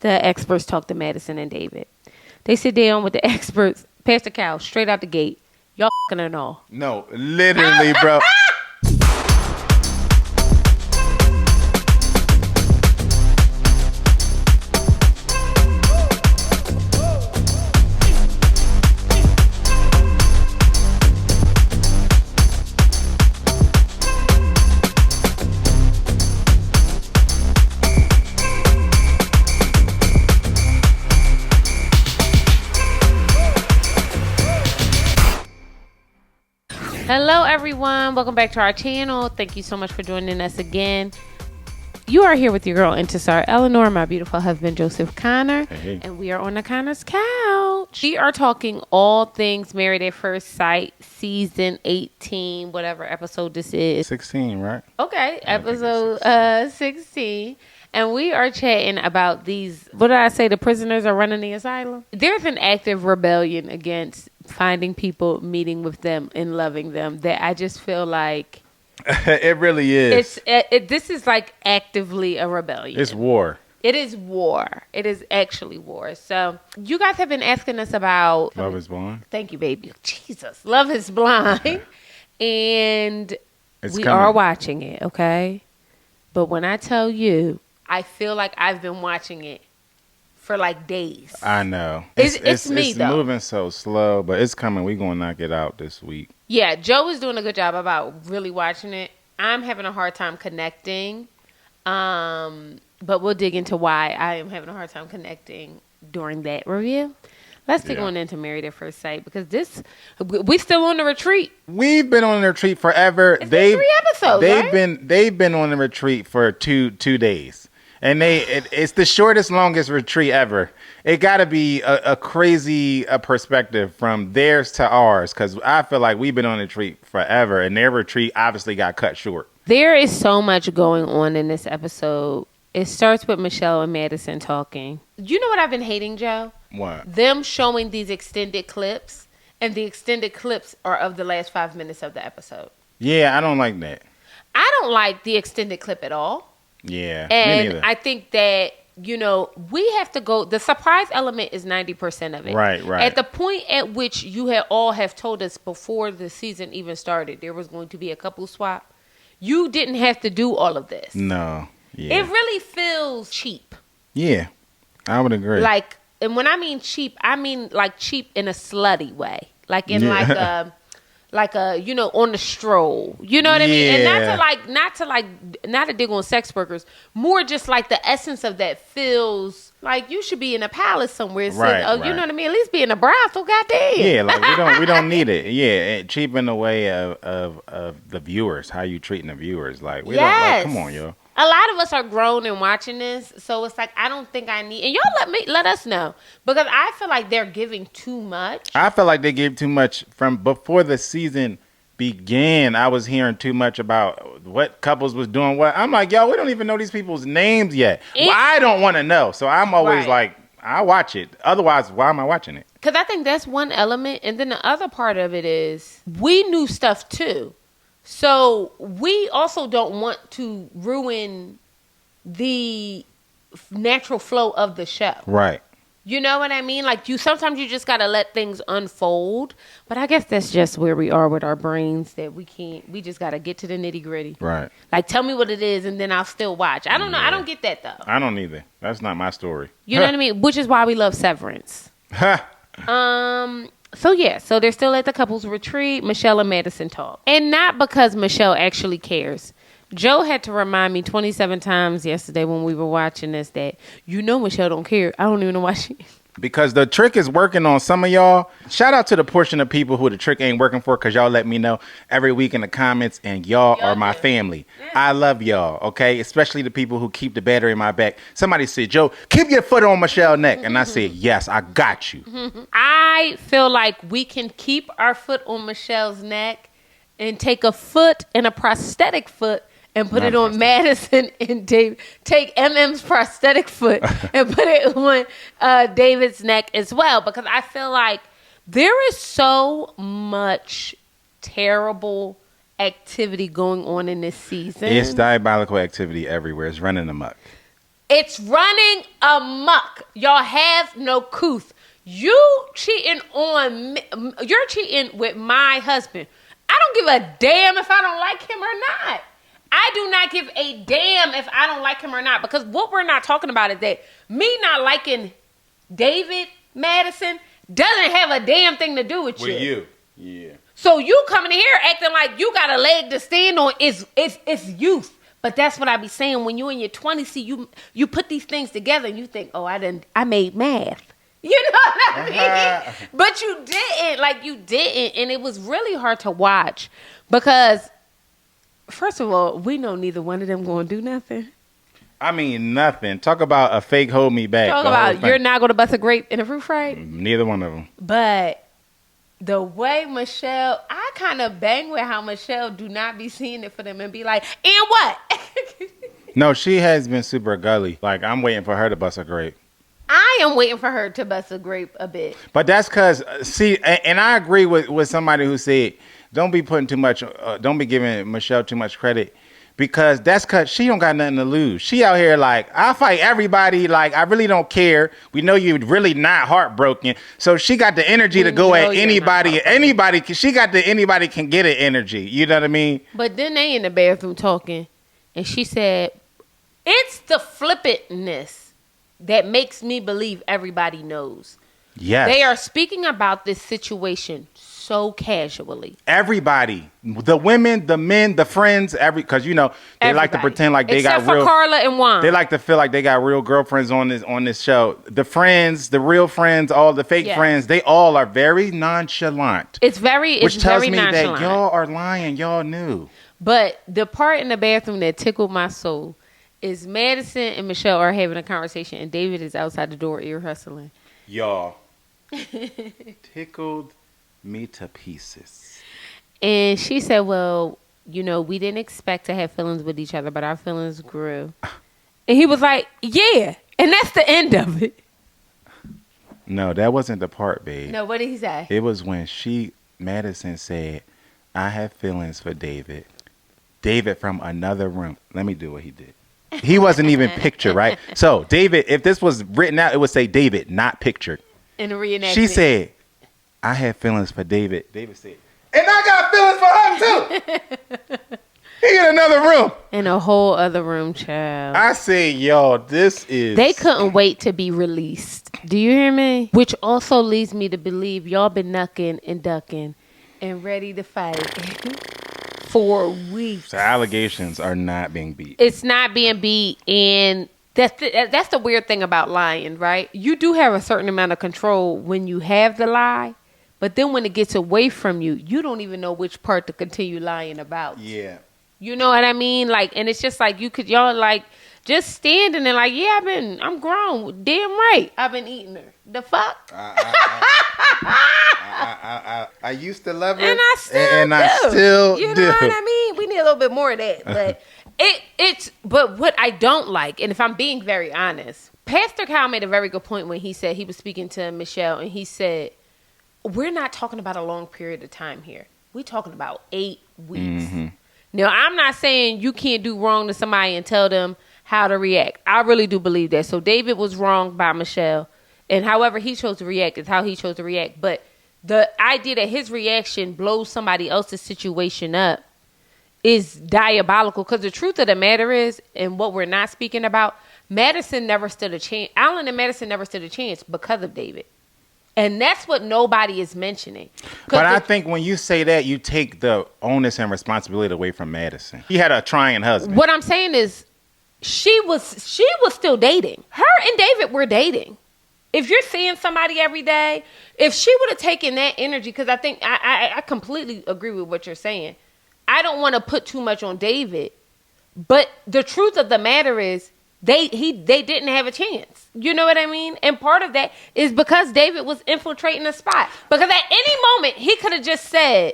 The experts talk to Madison and David. They sit down with the experts, pass the cow straight out the gate. Y'all fucking and all. No, literally, bro. Hello, everyone. Welcome back to our channel. Thank you so much for joining us again. You are here with your girl, Intisar Eleanor, my beautiful husband, Joseph Conner. Hey. And we are on the Conner's couch. We are talking all things Married at First Sight, season 18, whatever episode this is. 16, right? Okay, episode 16. And we are chatting about these, what did I say, the prisoners are running the asylum? There's an active rebellion against finding people, meeting with them, and loving them that I just feel like... It really is. This is like actively a rebellion. It's war. It is war. It is actually war. So you guys have been asking us about... Love is Blind. Thank you, baby. Jesus. Love is Blind. And It's we coming. are watching it, okay? But when I tell you... I feel like I've been watching it for like days. I know. It's me, it's though. moving so slow, but it's coming. We're going to knock it out this week. Yeah, Joe is doing a good job about really watching it. I'm having a hard time connecting. But we'll dig into why I am having a hard time connecting during that review. Let's dig on into Married at First Sight because we still on the retreat. We've been on the retreat forever. It's been 3 episodes, They've been on the retreat for two days. And it's the shortest, longest retreat ever. It got to be a crazy perspective from theirs to ours, because I feel like we've been on the retreat forever, and their retreat obviously got cut short. There is so much going on in this episode. It starts with Michelle and Madison talking. You know what I've been hating, Joe? What? Them showing these extended clips, and the extended clips are of the last 5 minutes of the episode. Yeah, I don't like that. I don't like the extended clip at all. Yeah, me And neither. I think that, we have to go, the surprise element is 90% of it. Right. At the point at which you all have told us before the season even started, there was going to be a couple swap. You didn't have to do all of this. No. Yeah. It really feels cheap. Yeah, I would agree. Like, and when I mean cheap, I mean like cheap in a slutty way. Like in like a on the stroll. You know what I mean? And not to dig on sex workers. More just like the essence of that feels like you should be in a palace somewhere. You know what I mean? At least be in a brothel, goddamn. Yeah, like we don't need it. Yeah, cheap in the way of the viewers. How you treating the viewers? Like we don't. Like, come on, yo. A lot of us are grown and watching this, so it's like I don't think I need. And y'all let us know, because I feel like they're giving too much. I feel like they gave too much from before the season began. I was hearing too much about what couples was doing. What I'm like, yo, we don't even know these people's names yet. I don't want to know, so I'm always like, I watch it. Otherwise, why am I watching it? Because I think that's one element, and then the other part of it is we knew stuff too. So we also don't want to ruin the natural flow of the show. Right. You know what I mean? Like sometimes you just got to let things unfold. But I guess that's just where we are with our brains, that we just got to get to the nitty gritty. Right. Like tell me what it is and then I'll still watch. I don't know. I don't get that though. I don't either. That's not my story. You know what I mean? Which is why we love Severance. So they're still at the couple's retreat. Michelle and Madison talk. And not because Michelle actually cares. Joe had to remind me 27 times yesterday when we were watching this that, Michelle don't care. I don't even know why she... Because the trick is working on some of y'all. Shout out to the portion of people who the trick ain't working for, because y'all let me know every week in the comments, and y'all are my family. Yeah. I love y'all, okay? Especially the people who keep the battery in my back. Somebody said, Joe, keep your foot on Michelle's neck. And I said, yes, I got you. I feel like we can keep our foot on Michelle's neck and take a foot and a prosthetic foot and put it on Madison and David. Take MM's prosthetic foot and put it on David's neck as well. Because I feel like there is so much terrible activity going on in this season. It's diabolical activity everywhere. It's running amok. It's running amok. Y'all have no couth. You're cheating with my husband. I don't give a damn if I don't like him or not. I do not give a damn if I don't like him or not. Because what we're not talking about is that me not liking David Madison doesn't have a damn thing to do with you. Yeah. So you coming in here acting like you got a leg to stand on is youth. But that's what I be saying. When you in your 20s, see, you put these things together and you think, oh, I made math. You know what I mean? But you didn't. And it was really hard to watch because, first of all, we know neither one of them going to do nothing. I mean, nothing. Talk about a fake hold me back. Talk about you're not going to bust a grape in a fruit fight. Neither one of them. But the way Michelle, I kind of bang with how Michelle do not be seeing it for them and be like, and what? No, she has been super gully. Like, I'm waiting for her to bust a grape. I am waiting for her to bust a grape a bit. But that's because, see, and I agree with somebody who said, don't be giving Michelle too much credit. Because that's because she don't got nothing to lose. She out here like, I'll fight everybody. Like, I really don't care. We know you're really not heartbroken. So she got the energy to go at anybody. She got the anybody can get it energy. You know what I mean? But then they in the bathroom talking. And she said, it's the flippantness that makes me believe everybody knows. Yes. They are speaking about this situation so casually. Everybody, the women, the men, the friends, because they like to pretend like they got real. Except for Carla and Juan. They like to feel like they got real girlfriends on this show. The friends, the real friends, all the fake friends, they all are very nonchalant. Which tells me nonchalant. that y'all are lying. Y'all knew. But the part in the bathroom that tickled my soul is Madison and Michelle are having a conversation, and David is outside the door ear hustling. Y'all tickled me to pieces. And she said, well, we didn't expect to have feelings with each other, but our feelings grew. And he was like, yeah. And that's the end of it. No, that wasn't the part, babe. No, what did he say? It was when Madison said, I have feelings for David. David from another room. Let me do what he did. He wasn't even pictured, right? So, David, if this was written out, it would say David, not pictured. In a reenactment. She said, I have feelings for David. David said, and I got feelings for her too. He in another room. In a whole other room, child. I say, y'all, this is... They couldn't wait to be released. Do you hear me? Which also leads me to believe y'all been knucking and ducking and ready to fight for weeks. The allegations are not being beat. It's not being beat, and that's the weird thing about lying, right? You do have a certain amount of control when you have the lie, but then when it gets away from you, you don't even know which part to continue lying about. Yeah. You know what I mean? Like, and it's just like y'all like just standing there like, yeah, I'm grown. Damn right. I've been eating her. The fuck? I used to love her. And I still do. You know what I mean? We need a little bit more of that. But but what I don't like, and if I'm being very honest, Pastor Kyle made a very good point when he said he was speaking to Michelle and he said, we're not talking about a long period of time here. We're talking about 8 weeks. Mm-hmm. Now, I'm not saying you can't do wrong to somebody and tell them how to react. I really do believe that. So David was wrong by Michelle. And however he chose to react is how he chose to react. But the idea that his reaction blows somebody else's situation up is diabolical. Because the truth of the matter is, and what we're not speaking about, Madison never stood a chance. Alan and Madison never stood a chance because of David. And that's what nobody is mentioning. But I think when you say that, you take the onus and responsibility away from Madison. He had a trying husband. What I'm saying is, she was still dating. Her and David were dating. If you're seeing somebody every day, if she would have taken that energy, because I think I completely agree with what you're saying. I don't want to put too much on David, but the truth of the matter is, they didn't have a chance. You know what I mean? And part of that is because David was infiltrating the spot. Because at any moment, he could have just said,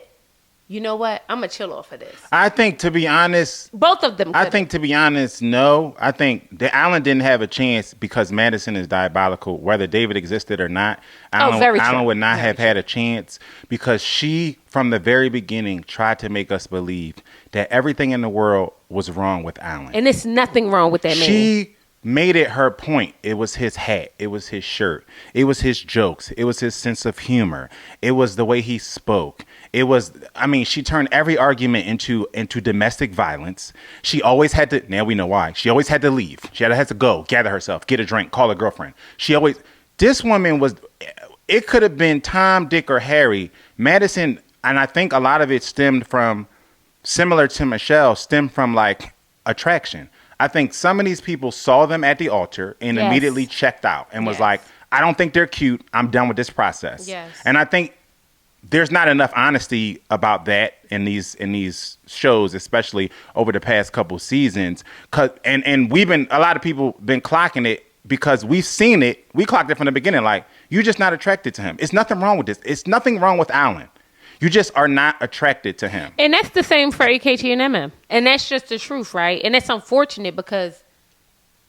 you know what? I'm going to chill off of this. I think, to be honest... Both of them could've. I think, to be honest, no. I think that Alan didn't have a chance because Madison is diabolical. Whether David existed or not, Alan would not have had a chance because she, from the very beginning, tried to make us believe that everything in the world was wrong with Alan. And there's nothing wrong with that man. She made it her point. It was his hat. It was his shirt. It was his jokes. It was his sense of humor. It was the way he spoke. It was, I mean, she turned every argument into domestic violence. She always had to, now we know why. She always had to leave. She had to go, gather herself, get a drink, call a girlfriend. This woman was, it could have been Tom, Dick, or Harry. Madison, and I think a lot of it stemmed from, similar to Michelle, stemmed from like attraction. I think some of these people saw them at the altar and immediately checked out and was like, I don't think they're cute. I'm done with this process. Yes. And I think there's not enough honesty about that in these shows, especially over the past couple seasons. And a lot of people been clocking it because we've seen it. We clocked it from the beginning. Like, you're just not attracted to him. It's nothing wrong with this. It's nothing wrong with Alan. You just are not attracted to him. And that's the same for AKT and MM. And that's just the truth, right? And it's unfortunate because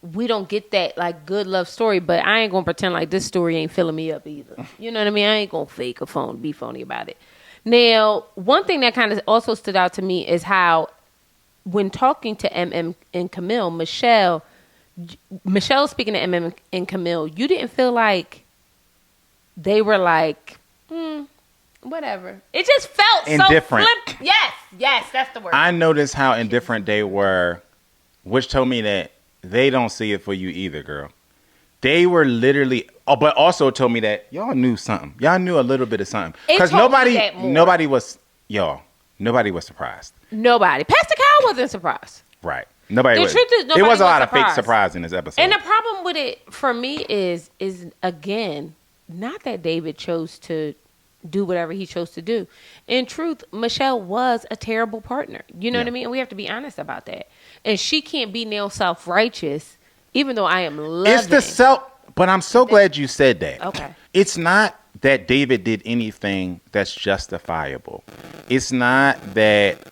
we don't get that like good love story, but I ain't gonna pretend like this story ain't filling me up either. You know what I mean? I ain't gonna fake be phony about it. Now, one thing that kind of also stood out to me is how when talking to MM and Camille, Michelle speaking to MM and Camille, you didn't feel like they were like, whatever. It just felt indifferent. So flip. Yes, that's the word. I noticed how indifferent they were, which told me that they don't see it for you either, girl. They were literally, but also told me that y'all knew something. Y'all knew a little bit of something. Because nobody was surprised. Nobody. Pastor Kyle wasn't surprised. Right. Nobody was. The truth is, nobody there was a lot surprised. of fake surprise in this episode. And the problem with it for me is again, not that David chose to do whatever he chose to do. In truth, Michelle was a terrible partner. You know what I mean? And we have to be honest about that. And she can't be now self-righteous, even though I am loving. But I'm so glad you said that. Okay. It's not that David did anything that's justifiable. It's not that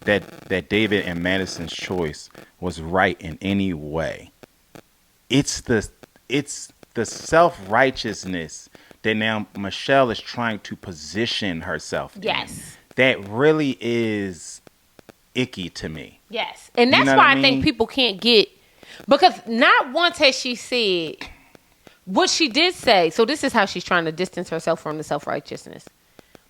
that David and Madison's choice was right in any way. It's the self-righteousness that now Michelle is trying to position herself in. That really is icky to me. Yes. And that's why I think people can't get, because not once has she said what she did say. So this is how she's trying to distance herself from the self-righteousness.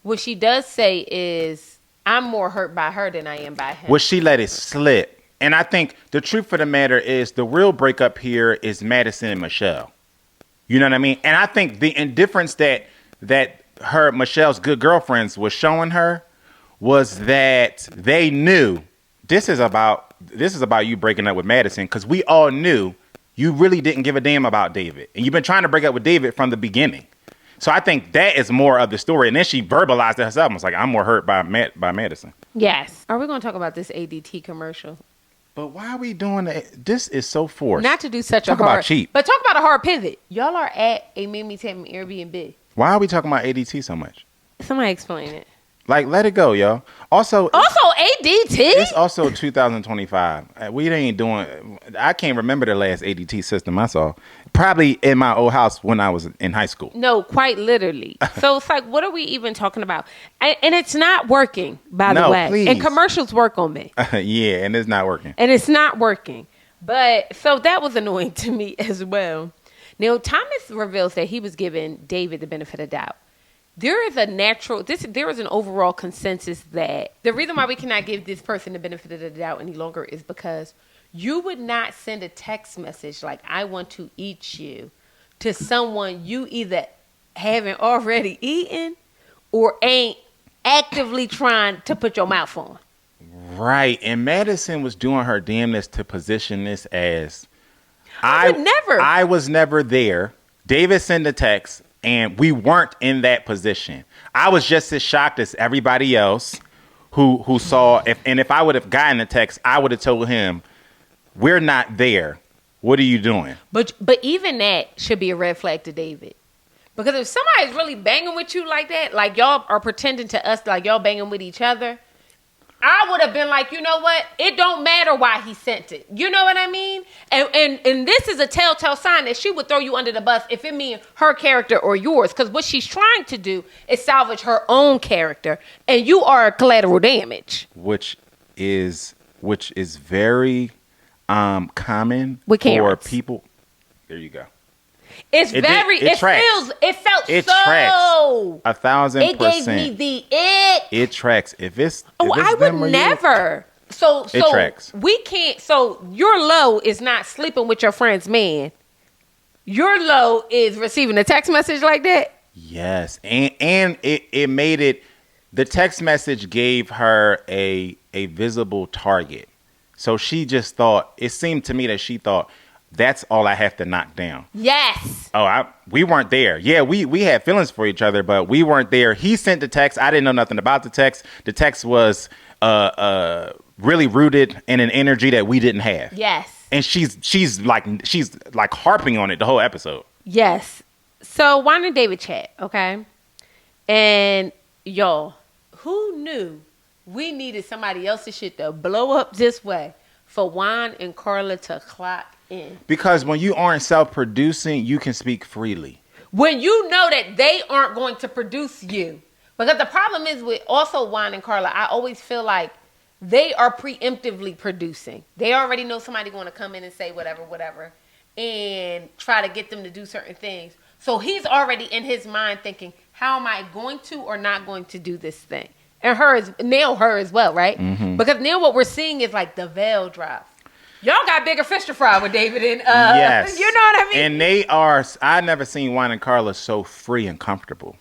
What she does say is, I'm more hurt by her than I am by him. Well, she let it slip. And I think the truth of the matter is the real breakup here is Madison and Michelle. You know what I mean? And I think the indifference that Michelle's good girlfriends was showing her was that they knew this is about you breaking up with Madison, because we all knew you really didn't give a damn about David. And you've been trying to break up with David from the beginning. So I think that is more of the story. And then she verbalized it herself and was like, I'm more hurt by Madison. Yes. Are we going to talk about this ADT commercial? But why are we doing that? This is so forced. Not to do such a hard... Talk about cheap. But talk about a hard pivot. Y'all are at a Mimi Tam Airbnb. Why are we talking about ADT so much? Somebody explain it. Like, let it go, yo. Also ADT? It's also 2025. We ain't doing... I can't remember the last ADT system I saw. Probably in my old house when I was in high school. No, quite literally. So it's like, what are we even talking about? And it's not working, by the way. Please. And commercials work on me. Yeah, and it's not working. And it's not working. But, so that was annoying to me as well. Now, Thomas reveals that he was giving David the benefit of doubt. There is an overall consensus that the reason why we cannot give this person the benefit of the doubt any longer is because you would not send a text message like, I want to eat you, to someone you either haven't already eaten or ain't actively trying to put your mouth on. Right. And Madison was doing her damnness to position this as I was never there. David sent a text and we weren't in that position. I was just as shocked as everybody else who saw if I would have gotten the text, I would have told him, we're not there. What are you doing? But even that should be a red flag to David. Because if somebody's really banging with you like that, like y'all are pretending to us like y'all banging with each other, I would have been like, you know what? It don't matter why he sent it. You know what I mean? And this is a telltale sign that she would throw you under the bus if it means her character or yours. Because what she's trying to do is salvage her own character. And you are collateral damage. Which is very common with for Karens. people. There you go. It's It felt It so. tracks 1,000%. It gave me the it. It tracks. If it's I them or would you, never. So It tracks. we can't. So your low is not sleeping with your friend's man. Your low is receiving a text message like that. Yes, and it made it. The text message gave her a visible target. So she just thought. It seemed to me that she thought, that's all I have to knock down. Yes. Oh, we weren't there. Yeah, we had feelings for each other, but we weren't there. He sent the text. I didn't know nothing about the text. The text was really rooted in an energy that we didn't have. Yes. And she's like harping on it the whole episode. Yes. So Juan and David chat, okay? And y'all, who knew we needed somebody else's shit to blow up this way for Juan and Carla to clock in? Because when you aren't self-producing, you can speak freely. When you know that they aren't going to produce you. Because the problem is with also Juan and Carla, I always feel like they are preemptively producing. They already know somebody going to come in and say whatever, and try to get them to do certain things. So he's already in his mind thinking, how am I going to or not going to do this thing? And her as well, right? Mm-hmm. Because now what we're seeing is like the veil drop. Y'all got bigger fish to fry with David and yes. You know what I mean? And they are. I never seen Juan and Carla so free and comfortable.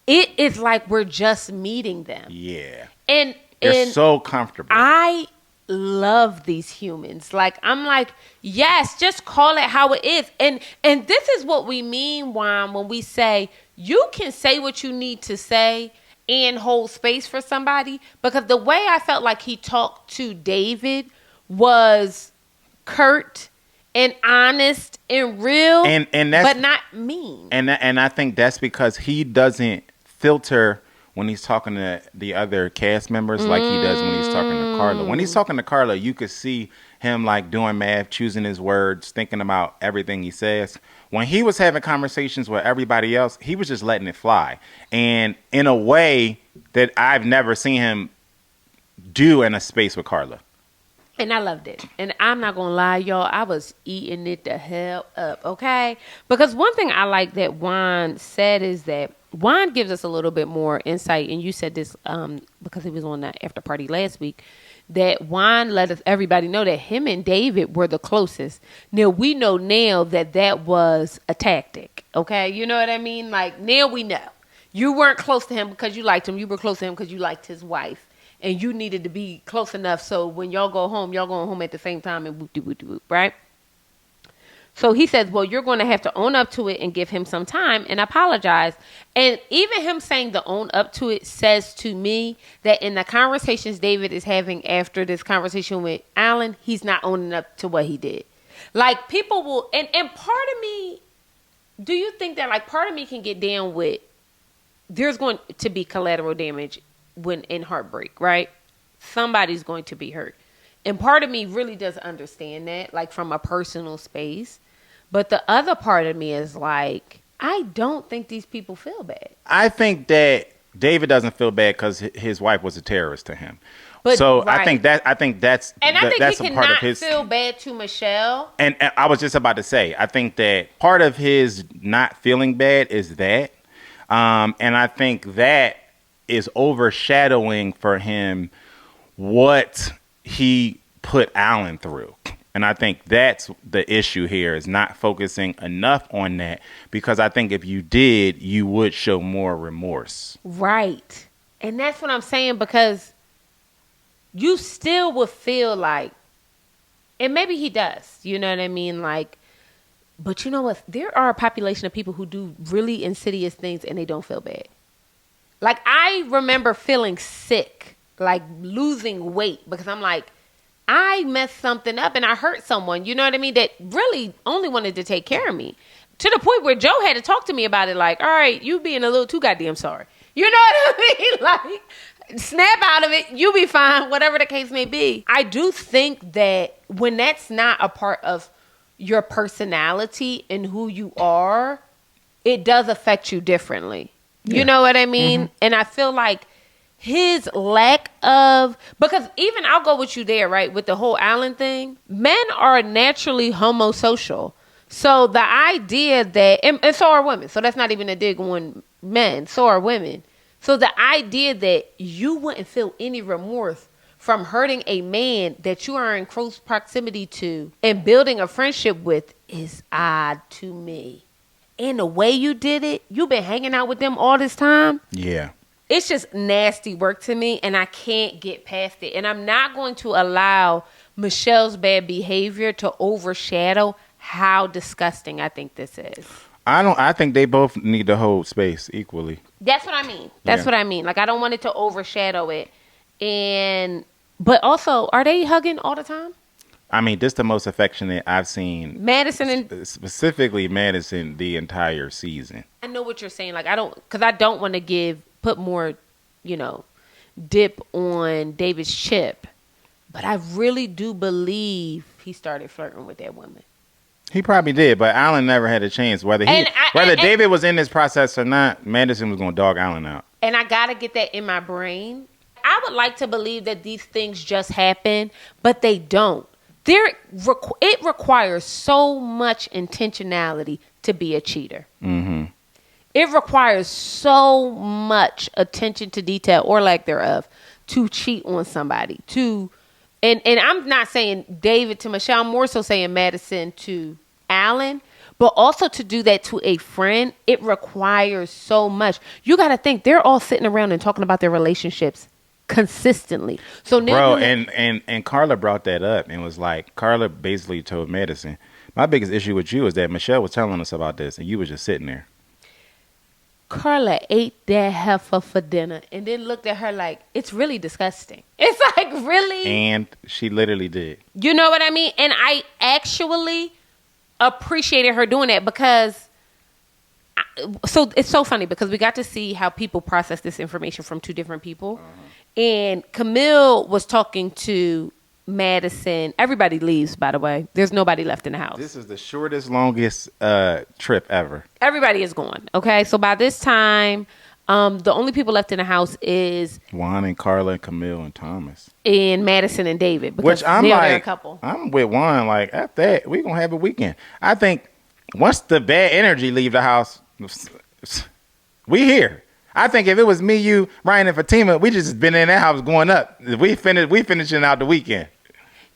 It is like we're just meeting them. Yeah. And they're so comfortable. I love these humans. Like, I'm like, yes, just call it how it is. And this is what we mean, Juan, when we say you can say what you need to say and hold space for somebody. Because the way I felt like he talked to David was curt and honest and real, and that's, but not mean. And I think that's because he doesn't filter when he's talking to the other cast members like he does when he's talking to Carla. When he's talking to Carla, you could see him like doing math, choosing his words, thinking about everything he says. When he was having conversations with everybody else, he was just letting it fly. And in a way that I've never seen him do in a space with Carla. And I loved it. And I'm not going to lie, y'all. I was eating it the hell up, okay? Because one thing I like that Juan said is that Juan gives us a little bit more insight. And you said this because he was on that after party last week. That Juan let everybody know that him and David were the closest. Now, we know now that was a tactic, okay? You know what I mean? Like, now we know. You weren't close to him because you liked him. You were close to him because you liked his wife. And you needed to be close enough so when y'all go home, y'all going home at the same time and whoop-de-whoop-de-whoop, right? So he says, well, you're going to have to own up to it and give him some time and apologize. And even him saying the own up to it says to me that in the conversations David is having after this conversation with Alan, he's not owning up to what he did. Like, people will, and part of me, do you think that, like, part of me can get down with, there's going to be collateral damage when in heartbreak, right? Somebody's going to be hurt. And part of me really does understand that, like from a personal space. But the other part of me is like, I don't think these people feel bad. I think that David doesn't feel bad because his wife was a terrorist to him. But, so right. I think that's and I think that's he a part cannot of his feel bad to Michelle. And I was just about to say, I think that part of his not feeling bad is that, and I think that is overshadowing for him what he put Alan through. And I think that's the issue here, is not focusing enough on that, because I think if you did, you would show more remorse. Right. And that's what I'm saying, because you still would feel like, and maybe he does, you know what I mean? Like, but you know what? There are a population of people who do really insidious things and they don't feel bad. Like, I remember feeling sick, like losing weight, because I'm like, I messed something up and I hurt someone, you know what I mean, that really only wanted to take care of me. To the point where Joe had to talk to me about it, like, all right, you being a little too goddamn sorry. You know what I mean? Like, snap out of it, you be fine, whatever the case may be. I do think that when that's not a part of your personality and who you are, it does affect you differently. You know what I mean? Mm-hmm. And I feel like his lack of, because even I'll go with you there, right? With the whole Allen thing, men are naturally homosocial. So the idea that, and so are women. So that's not even a dig on men. So are women. So the idea that you wouldn't feel any remorse from hurting a man that you are in close proximity to and building a friendship with is odd to me. And the way you did it, you've been hanging out with them all this time. Yeah. It's just nasty work to me, and I can't get past it. And I'm not going to allow Michelle's bad behavior to overshadow how disgusting I think this is. I think they both need to hold space equally. That's what I mean. That's what I mean. Like, I don't want it to overshadow it. But also, are they hugging all the time? I mean, this is the most affectionate I've seen. Madison and specifically Madison the entire season. I know what you're saying. Like, I don't want to put more, dip on David's chip. But I really do believe he started flirting with that woman. He probably did, but Allen never had a chance. Whether David was in this process or not, Madison was going to dog Allen out. And I got to get that in my brain. I would like to believe that these things just happen, but they don't. It requires so much intentionality to be a cheater. Mm-hmm. It requires so much attention to detail or lack thereof to cheat on somebody. And I'm not saying David to Michelle, I'm more so saying Madison to Allen, but also to do that to a friend, it requires so much. You got to think they're all sitting around and talking about their relationships consistently. So now, and Carla brought that up and was like, Carla basically told Madison, my biggest issue with you is that Michelle was telling us about this and you was just sitting there. Carla ate that heifer for dinner and then looked at her like, it's really disgusting. It's like, really? And she literally did. You know what I mean? And I actually appreciated her doing that because so it's so funny because we got to see how people process this information from two different people. And Camille was talking to Madison. Everybody leaves, by the way. There's nobody left in the house. This is the shortest, longest trip ever. Everybody is gone. Okay, so by this time, the only people left in the house is Juan and Carla, Camille and Thomas, and Madison and David. Which I'm like, a couple. I'm with Juan. Like after that, we gonna have a weekend. I think once the bad energy leave the house, we here. I think if it was me, you, Ryan, and Fatima, we just been in that house going up. We finishing out the weekend.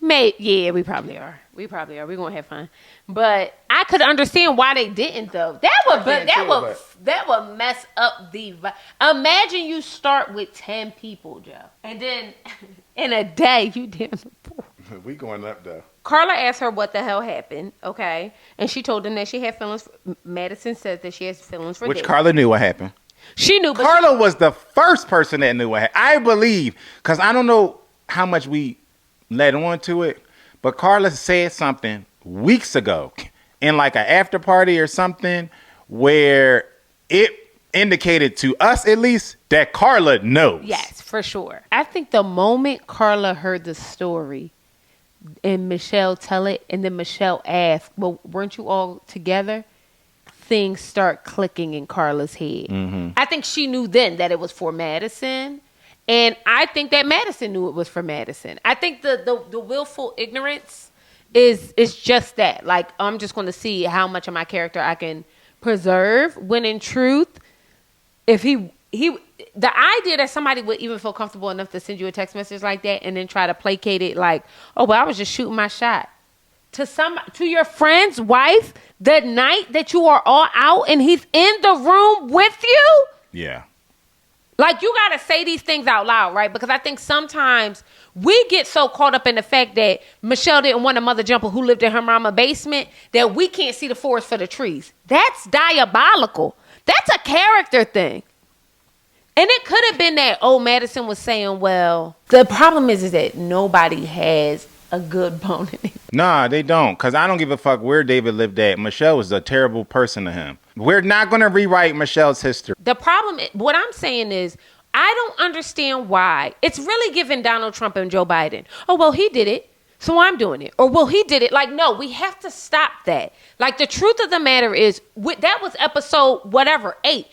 Yeah, we probably are. We're gonna have fun. But I could understand why they didn't though. That would mess up the vibe. Imagine you start with 10 people, Joe, and then in a day you damn. We going up though. Carla asked her what the hell happened, okay, and she told them that she had feelings. Madison said that she has feelings for which David. Carla knew what happened. She knew. Carla was the first person that knew what happened. I believe, because I don't know how much we led on to it, but Carla said something weeks ago in like an after party or something where it indicated to us at least that Carla knows. Yes, for sure. I think the moment Carla heard the story and Michelle tell it, and then Michelle asked, well, weren't you all together? Things start clicking in Carla's head. Mm-hmm. I think she knew then that it was for Madison. And I think that Madison knew it was for Madison. I think the willful ignorance is just that. Like, I'm just going to see how much of my character I can preserve. When in truth, if the idea that somebody would even feel comfortable enough to send you a text message like that and then try to placate it like, oh, well, I was just shooting my shot. To your friend's wife the night that you are all out and he's in the room with you? Yeah. Like, you got to say these things out loud, right? Because I think sometimes we get so caught up in the fact that Michelle didn't want a mother jumper who lived in her mama's basement that we can't see the forest for the trees. That's diabolical. That's a character thing. And it could have been that, Madison was saying, well, the problem is that nobody has a good bone in it. Nah, they don't. Because I don't give a fuck where David lived at. Michelle was a terrible person to him. We're not going to rewrite Michelle's history. The problem, what I'm saying is, I don't understand why. It's really giving Donald Trump and Joe Biden. Oh, well, he did it, so I'm doing it. Or, well, he did it. Like, no, we have to stop that. Like, the truth of the matter is, that was episode 8.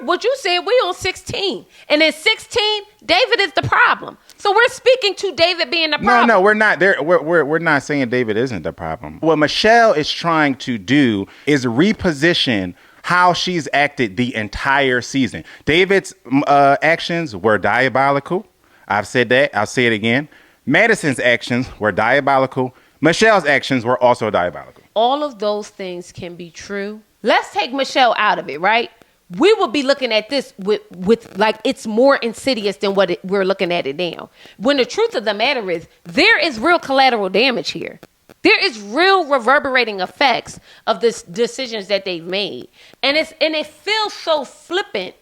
what you said, we on 16. And in 16, David is the problem. So we're speaking to David being the problem. No, we're not there. We're not saying David isn't the problem. What Michelle is trying to do is reposition how she's acted the entire season. David's actions were diabolical. I've said that. I'll say it again. Madison's actions were diabolical. Michelle's actions were also diabolical. All of those things can be true. Let's take Michelle out of it, right? We will be looking at this with like it's more insidious than what we're looking at it now. When the truth of the matter is, there is real collateral damage here. There is real reverberating effects of the decisions that they've made. And it feels so flippant.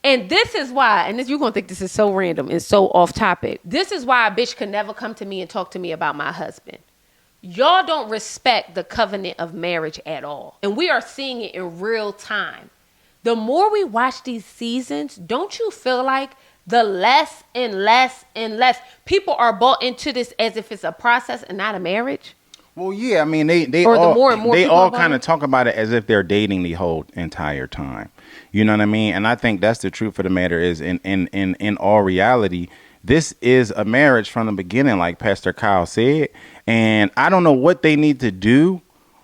And this is why, and you're going to think this is so random and so off topic. This is why a bitch could never come to me and talk to me about my husband. Y'all don't respect the covenant of marriage at all. And we are seeing it in real time. The more we watch these seasons, don't you feel like the less and less and less people are bought into this as if it's a process and not a marriage? Well, yeah, I mean, they all kind of talk about it as if they're dating the whole entire time. You know what I mean? And I think that's the truth of the matter is in all reality, this is a marriage from the beginning, like Pastor Kyle said. And I don't know what they need to do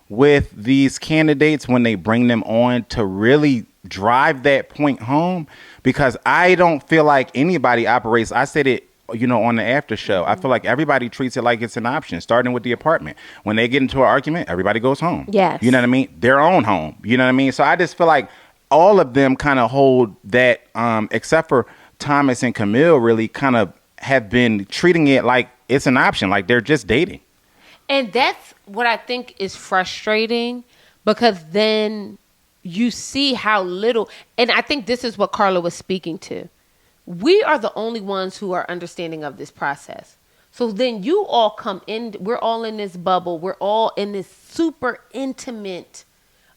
with these candidates when they bring them on to really drive that point home, because I don't feel like anybody operates. I said it, on the after show. I feel like everybody treats it like it's an option, starting with the apartment. When they get into an argument, everybody goes home. Yes. You know what I mean? Their own home. You know what I mean? So I just feel like all of them kind of hold that, except for Thomas and Camille, really kind of have been treating it like it's an option, like they're just dating. And that's what I think is frustrating, because then you see how little, and I think this is what Carla was speaking to. We are the only ones who are understanding of this process. So then you all come in, we're all in this bubble. We're all in this super intimate,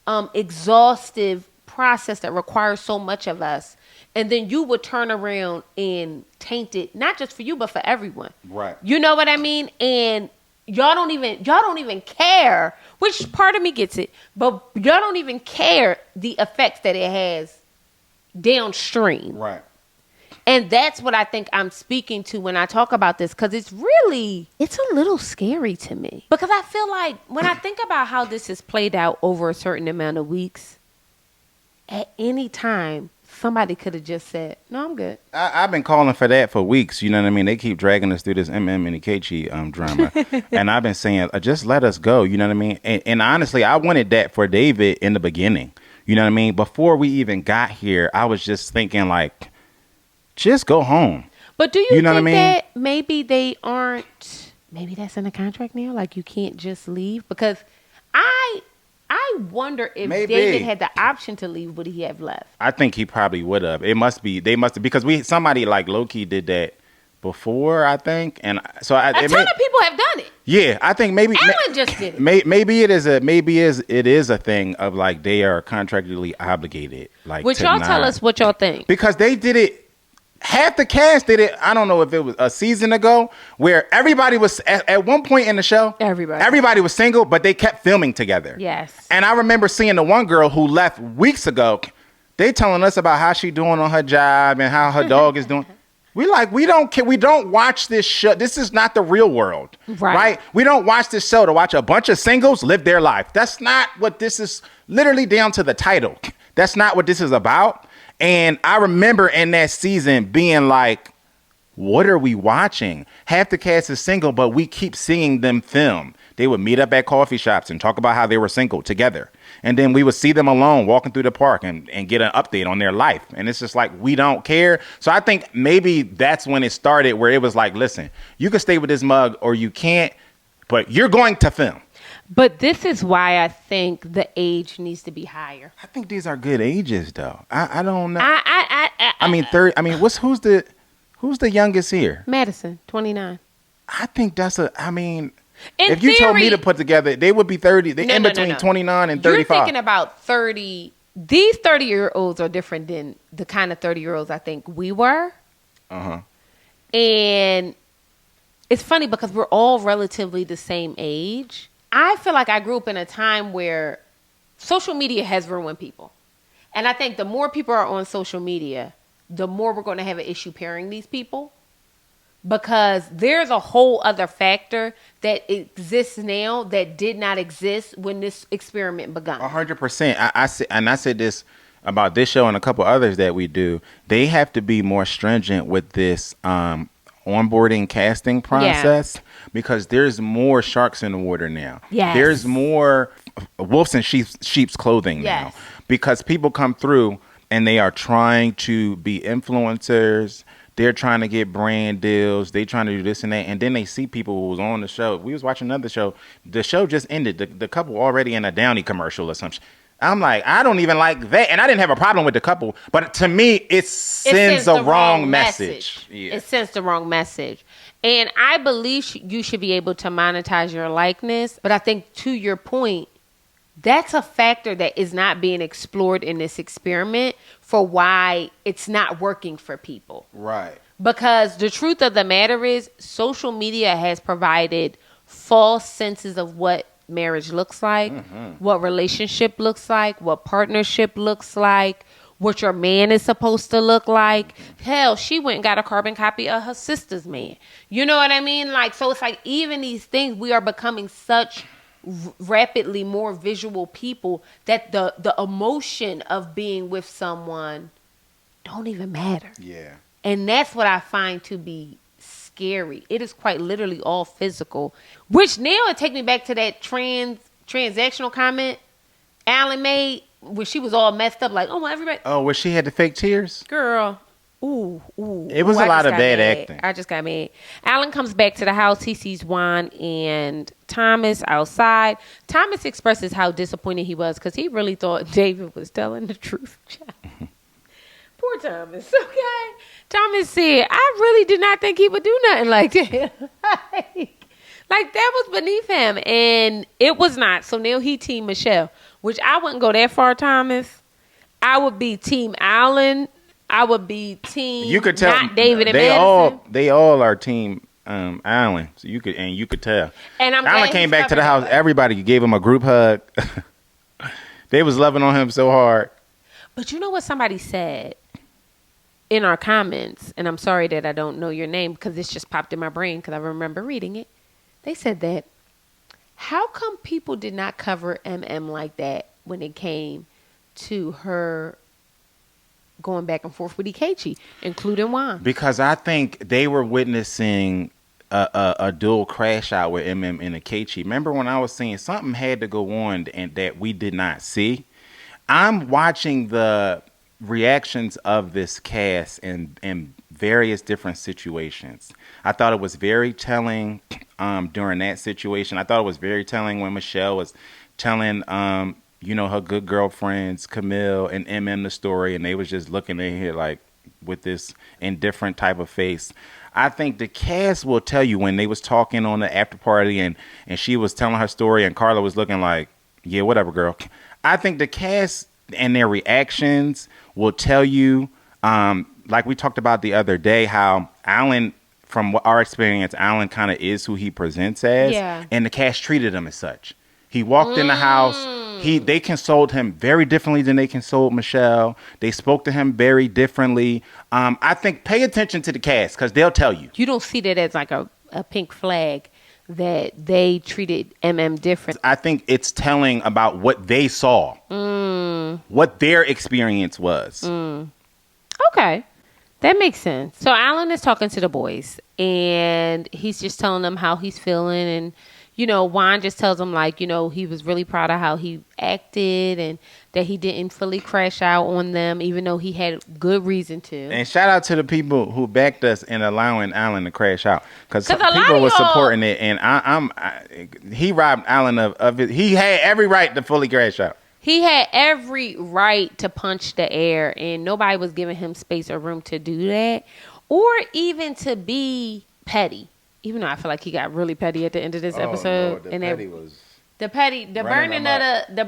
exhaustive process that requires so much of us. And then you would turn around and taint it, not just for you, but for everyone. Right. You know what I mean? And y'all don't even care, which part of me gets it, but y'all don't even care the effects that it has downstream. Right. And that's what I think I'm speaking to when I talk about this, because it's a little scary to me. Because I feel like when I think about how this is played out over a certain amount of weeks, at any time, somebody could have just said, no, I'm good. I've been calling for that for weeks. You know what I mean? They keep dragging us through this MM and Ikechi drama. And I've been saying, just let us go. You know what I mean? And honestly, I wanted that for David in the beginning. You know what I mean? Before we even got here, I was just thinking like, just go home. But do you know think what I mean? that maybe they aren't, maybe that's in the contract now? Like you can't just leave? Because I wonder if David had the option to leave, would he have left? I think he probably would have. They must have, because somebody like Loki did that before, I think. And so a ton of people have done it. Yeah, I think maybe Ellen just did it. Maybe it is a thing of like they are contractually obligated. Like, would y'all tell us what y'all think? Because they did it. Half the cast did it. I don't know if it was a season ago where everybody was at one point in the show. Everybody was single, but they kept filming together. Yes. And I remember seeing the one girl who left weeks ago. They telling us about how she doing on her job and how her dog is doing. We don't care. We don't watch this show. This is not the real world, right? We don't watch this show to watch a bunch of singles live their life. That's not what this is. Literally down to the title. That's not what this is about. And I remember in that season being like, what are we watching? Half the cast is single, but we keep seeing them film. They would meet up at coffee shops and talk about how they were single together. And then we would see them alone walking through the park and get an update on their life. And it's just like, we don't care. So I think maybe that's when it started, where it was like, listen, you can stay with this mug or you can't, but you're going to film. But this is why I think the age needs to be higher. I think these are good ages, though. I don't know. I mean, 30. I mean, who's the youngest here? Madison, 29. I think that's if you told me to put together, they would be 30. They're in between 29 and 35. You're thinking about 30. These 30-year-olds are different than the kind of 30-year-olds I think we were. Uh-huh. And it's funny because we're all relatively the same age. I feel like I grew up in a time where social media has ruined people. And I think the more people are on social media, the more we're going to have an issue pairing these people. Because there's a whole other factor that exists now that did not exist when this experiment began. 100%. I said this about this show and a couple others that we do. They have to be more stringent with this onboarding casting process because there's more sharks in the water now. Yes. There's more wolves in sheep's clothing now because people come through and they are trying to be influencers. They're trying to get brand deals. They trying to do this and that. And then they see people who was on the show. We was watching another show. The show just ended. The couple already in a Downy commercial or something. I'm like, I don't even like that. And I didn't have a problem with the couple. But to me, it sends the wrong message. Yeah. It sends the wrong message. And I believe you should be able to monetize your likeness. But I think to your point, that's a factor that is not being explored in this experiment for why it's not working for people. Right. Because the truth of the matter is social media has provided false senses of what marriage looks like, what relationship looks like, what partnership looks like, what your man is supposed to look like. Hell, she went and got a carbon copy of her sister's man. You know what I mean? Like, so it's like even these things, we are becoming such rapidly more visual people that the emotion of being with someone don't even matter. Yeah. And that's what I find to be scary. It is quite literally all physical, which now it take me back to that transactional comment Alan made when she was all messed up like, oh, well, everybody. Oh, where she had the fake tears? Girl. Ooh. It was a lot of bad acting. I just got mad. Alan comes back to the house. He sees Juan and Thomas outside. Thomas expresses how disappointed he was because he really thought David was telling the truth. Poor Thomas. Okay. Thomas said, I really did not think he would do nothing like that. Like that was beneath him. And it was not. So now he team Michelle, which I wouldn't go that far, Thomas. I would be team Alan. I would be team. You could tell not David and Madison. They all are team Alan. So you could tell. And Alan came back to the house. Everybody gave him a group hug. They was loving on him so hard. But you know what somebody said in our comments, and I'm sorry that I don't know your name because this just popped in my brain because I remember reading it. They said that how come people did not cover MM like that when it came to her going back and forth with Ikechi, including Juan? Because I think they were witnessing a dual crash out with MM and Ikechi. Remember when I was saying something had to go on and that we did not see? I'm watching the reactions of this cast in various different situations. I thought it was very telling during that situation. I thought it was very telling when Michelle was telling her good girlfriends, Camille and MM, the story, and they was just looking at her like with this indifferent type of face. I think the cast will tell you when they was talking on the after party and she was telling her story and Carla was looking like, yeah, whatever, girl. I think the cast and their reactions will tell you, like we talked about the other day, how Alan, from our experience, Alan kind of is who he presents as, and the cast treated him as such. He walked in the house. They consoled him very differently than they consoled Michelle. They spoke to him very differently. I think pay attention to the cast because they'll tell you. You don't see that as like a pink flag that they treated MM different. I think it's telling about what they saw, what their experience was. Okay. That makes sense. So Alan is talking to the boys and he's just telling them how he's feeling. And, Juan just tells him like, he was really proud of how he acted and that he didn't fully crash out on them, even though he had good reason to. And shout out to the people who backed us in allowing Alan to crash out because people were supporting it. And he robbed Alan of it. He had every right to fully crash out. He had every right to punch the air, and nobody was giving him space or room to do that, or even to be petty. Even though I feel like he got really petty at the end of this episode. Lord, the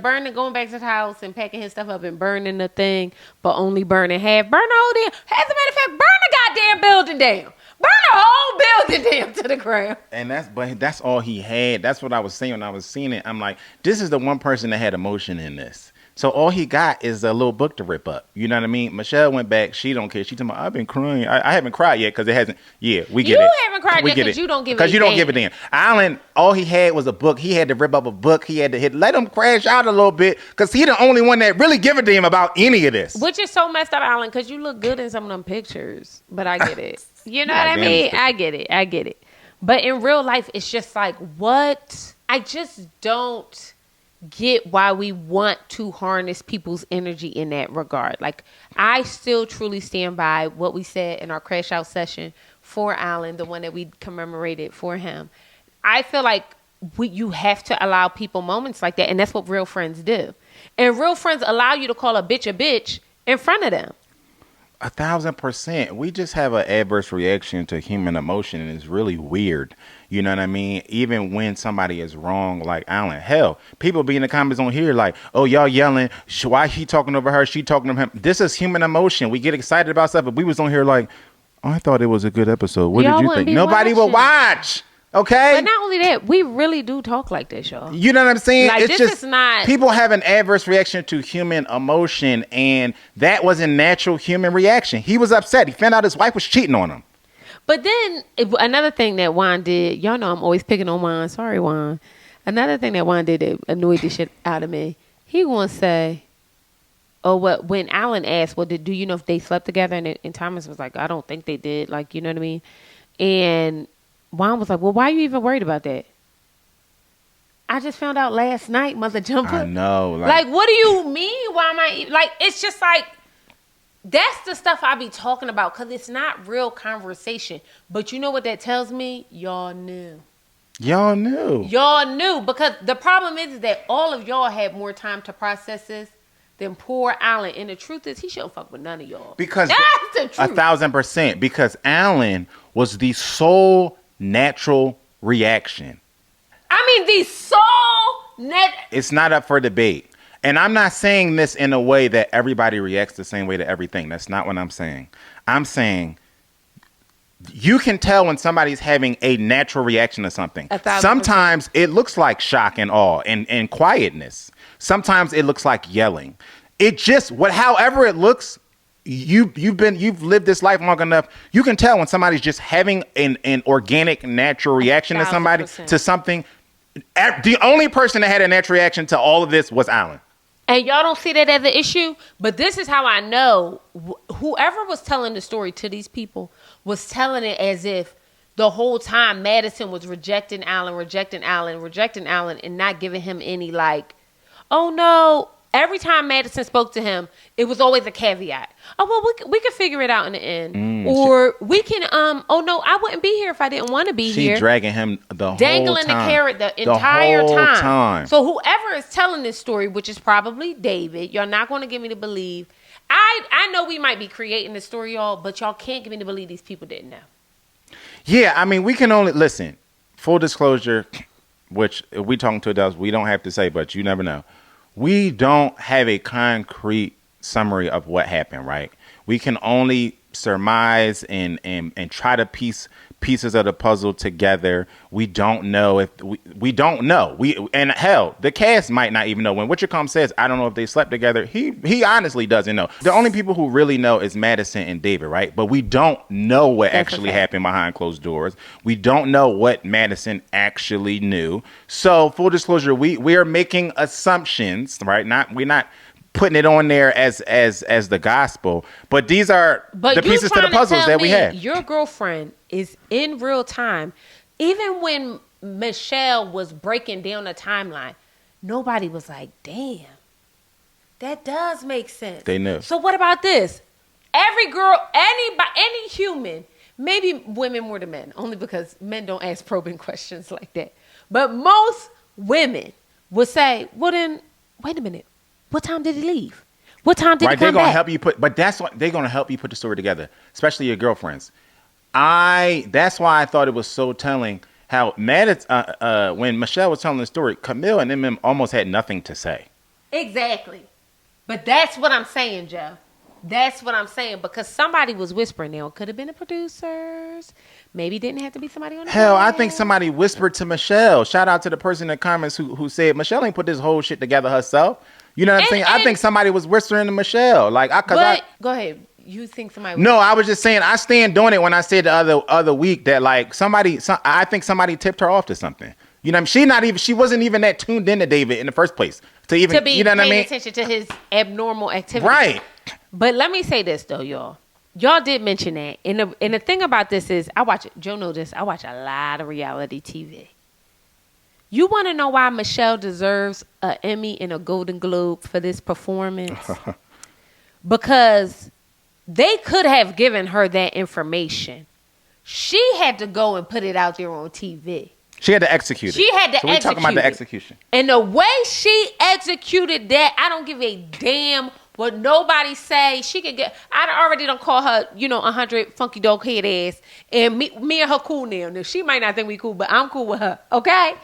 burning, going back to the house and packing his stuff up and burning the thing, but only burning half. Burn the whole damn. As a matter of fact, burn the goddamn building down. Burn the whole building down to the ground. And that's all he had. That's what I was saying when I was seeing it. I'm like, this is the one person that had emotion in this. So all he got is a little book to rip up. You know what I mean? Michelle went back. She don't care. She told me, I've been crying. I haven't cried yet because it hasn't. Yeah, we get it. You haven't cried yet because you don't give a damn. Because you don't give a damn. Alan, all he had was a book. He had to rip up a book. He had to let him crash out a little bit because he the only one that really give a damn about any of this. Which is so messed up, Alan, because you look good in some of them pictures. But I get it. You know what I mean? I get it. But in real life, it's just like, what? I just don't get why we want to harness people's energy in that regard. Like, I still truly stand by what we said in our crash out session for Alan, the one that we commemorated for him. I feel like you have to allow people moments like that, and that's what real friends do. And real friends allow you to call a bitch in front of them. 1,000%. We just have an adverse reaction to human emotion, and it's really weird. You know what I mean? Even when somebody is wrong, like Alan. Hell, people be in the comments on here like, oh, y'all yelling. Why he talking over her? She talking over him. This is human emotion. We get excited about stuff, but we was on here like, oh, I thought it was a good episode. What did you think? Nobody will watch. Okay. But not only that, we really do talk like this, y'all. You know what I'm saying? Like, it's this just is not... people have an adverse reaction to human emotion, and that was a natural human reaction. He was upset. He found out his wife was cheating on him. But then another thing that Juan did, y'all know I'm always picking on Juan. Sorry, Juan. Another thing that Juan did that annoyed the shit out of me. He gonna say, "Oh, what?" When Alan asked, "Well, do you know if they slept together?" And Thomas was like, "I don't think they did." Like, you know what I mean? And Juan was like, "Well, why are you even worried about that?" I just found out last night, mother jumper. I know. Like, what do you mean? Why am I like? It's just like. That's the stuff I be talking about because it's not real conversation. But you know what that tells me? Y'all knew. Y'all knew because the problem is that all of y'all had more time to process this than poor Alan. And the truth is he shouldn't fuck with none of y'all. Because that's the truth. 1,000%. Because Alan was the sole natural reaction. I mean, It's not up for debate. And I'm not saying this in a way that everybody reacts the same way to everything. That's not what I'm saying. I'm saying you can tell when somebody's having a natural reaction to something. 1,000%. Sometimes it looks like shock and awe and quietness. Sometimes it looks like yelling. It just however it looks, you've lived this life long enough. You can tell when somebody's just having an organic, natural reaction to somebody, to something. The only person that had a natural reaction to all of this was Alan. And y'all don't see that as an issue, but this is how I know whoever was telling the story to these people was telling it as if the whole time Madison was rejecting Alan, and not giving him any like, oh no. Every time Madison spoke to him, it was always a caveat. Oh, well, we can figure it out in the end. Or we can, oh no, I wouldn't be here if I didn't want to be here. She dragging him the dangling whole time. the carrot the entire whole time. So whoever is telling this story, which is probably David, y'all not going to get me to believe. I know we might be creating this story, y'all, but y'all can't get me to believe these people didn't know. Yeah, I mean, we can only, listen, full disclosure, which if we talking to adults, we don't have to say, but you never know. We don't have a concrete summary of what happened, right? We can only surmise and try to piece pieces of the puzzle together. We don't know if we don't know. And hell, the cast might not even know. When Witchercom says, I don't know if they slept together, he honestly doesn't know. The only people who really know is Madison and David, right? But we don't know what actually happened behind closed doors. We don't know what Madison actually knew. So full disclosure, we are making assumptions, right? We're not putting it on there as the gospel, but these are the pieces to the puzzles that we have. Your girlfriend is in real time. Even when Michelle was breaking down the timeline, nobody was like, damn, that does make sense. They knew. So what about this? Every girl, any human, maybe women more than men, only because men don't ask probing questions like that. But most women would say, well then, wait a minute. What time did he leave? What time did he come they're gonna back? help you but that's what they're gonna help you put the story together, especially your girlfriends. That's why I thought it was so telling how when Michelle was telling the story, Camille and them almost had nothing to say. Exactly. But that's what I'm saying, Joe. That's what I'm saying, because somebody was whispering. Now, it could have been the producers. Maybe didn't have to be somebody on the Hell, I think somebody whispered to Michelle. Shout out to the person in the comments who said, Michelle ain't put this whole shit together herself. You know what I'm saying? I think somebody was whispering to Michelle. Like, go ahead. You think somebody? No, I was just saying. I stand doing it when I said the other week that like I think somebody tipped her off to something. You know, she wasn't even that tuned into David in the first place to be you know what I mean? Paying attention to his abnormal activity. Right. But let me say this though, y'all. Y'all did mention that, and the thing about this is, Joe knows this. I watch a lot of reality TV. You want to know why Michelle deserves an Emmy and a Golden Globe for this performance? Because they could have given her that information. She had to go and put it out there on TV. She had to execute it. She had to execute it. We're talking about the execution. And the way she executed that, I don't give a damn what nobody say. She could get. I already don't call her, 100 funky dog head ass. And me and her cool now. Now she might not think we cool, but I'm cool with her. Okay.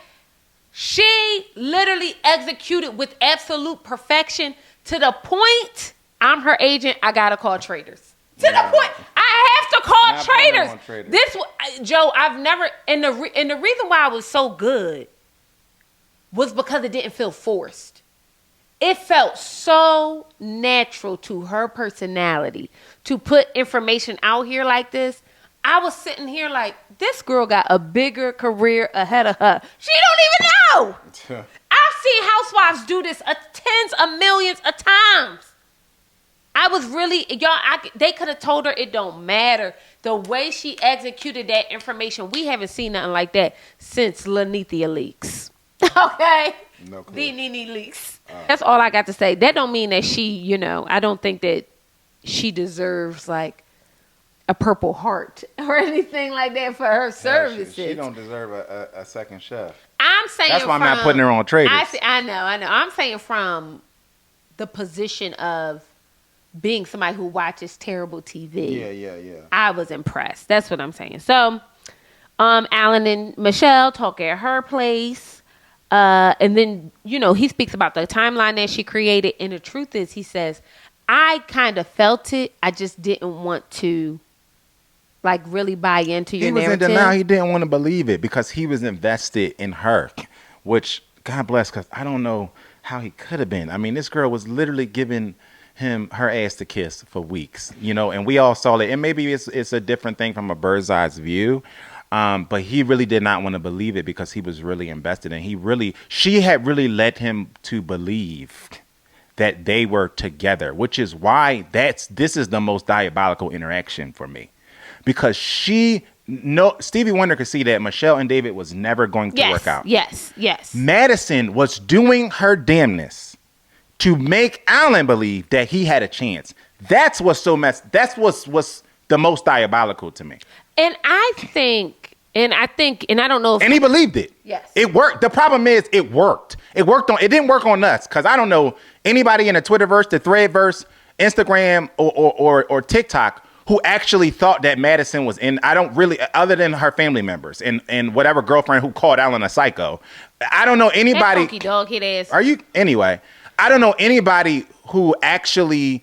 She literally executed with absolute perfection to the point I'm her agent. I gotta call traders. To the point I have to call traders. This, Joe, I've never. And the reason why I was so good was because it didn't feel forced. It felt so natural to her personality to put information out here like this. I was sitting here like, this girl got a bigger career ahead of her. She don't even know. I've seen housewives do this tens of millions of times. I was really, they could have told her it don't matter. The way she executed that information, we haven't seen nothing like that since Lanithia leaks. Okay? No clue. The Nene leaks. That's all I got to say. That don't mean that she, I don't think that she deserves like a Purple Heart or anything like that for her services. She don't deserve a second chef. I'm saying that's why I'm not putting her on traders. I know. I'm saying from the position of being somebody who watches terrible TV. Yeah. I was impressed. That's what I'm saying. So, Alan and Michelle talk at her place. And then, he speaks about the timeline that she created. And the truth is, he says, I kind of felt it. I just didn't want to, really buy into your narrative. He was in denial. He didn't want to believe it because he was invested in her, which, God bless, because I don't know how he could have been. I mean, this girl was literally giving her ass to kiss for weeks, and we all saw it. And maybe it's a different thing from a bird's eye view. But he really did not want to believe it because he was really invested and she had really led him to believe that they were together, which is why this is the most diabolical interaction for me, because Stevie Wonder could see that Michelle and David was never going to work out. Yes. Madison was doing her damnness to make Alan believe that he had a chance. That's what's so messed. That's what's the most diabolical to me. And I don't know if... And he believed it. Yes. It worked. The problem is it worked. It didn't work on us, because I don't know anybody in the Twitterverse, the Threadverse, Instagram, or TikTok who actually thought that Madison was in. I don't really, other than her family members and whatever girlfriend who called Alan a psycho. I don't know anybody... That funky dog hit ass. Are you... Anyway, I don't know anybody who actually,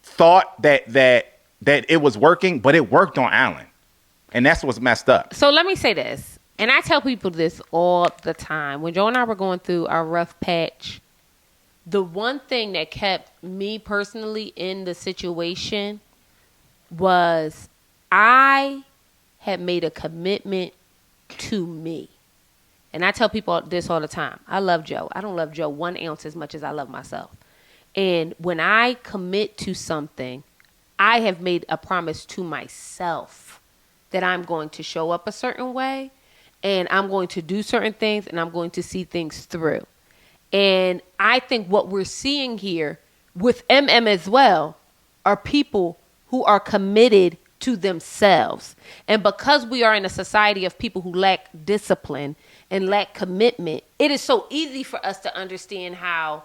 thought that it was working, but it worked on Alan. And that's what's messed up. So let me say this, and I tell people this all the time. When Joe and I were going through our rough patch, the one thing that kept me personally in the situation was I had made a commitment to me. And I tell people this all the time. I love Joe. I don't love Joe 1 ounce as much as I love myself. And when I commit to something, I have made a promise to myself that I'm going to show up a certain way and I'm going to do certain things and I'm going to see things through. And I think what we're seeing here with MM as well are people who are committed to themselves. And because we are in a society of people who lack discipline and lack commitment, it is so easy for us to understand how,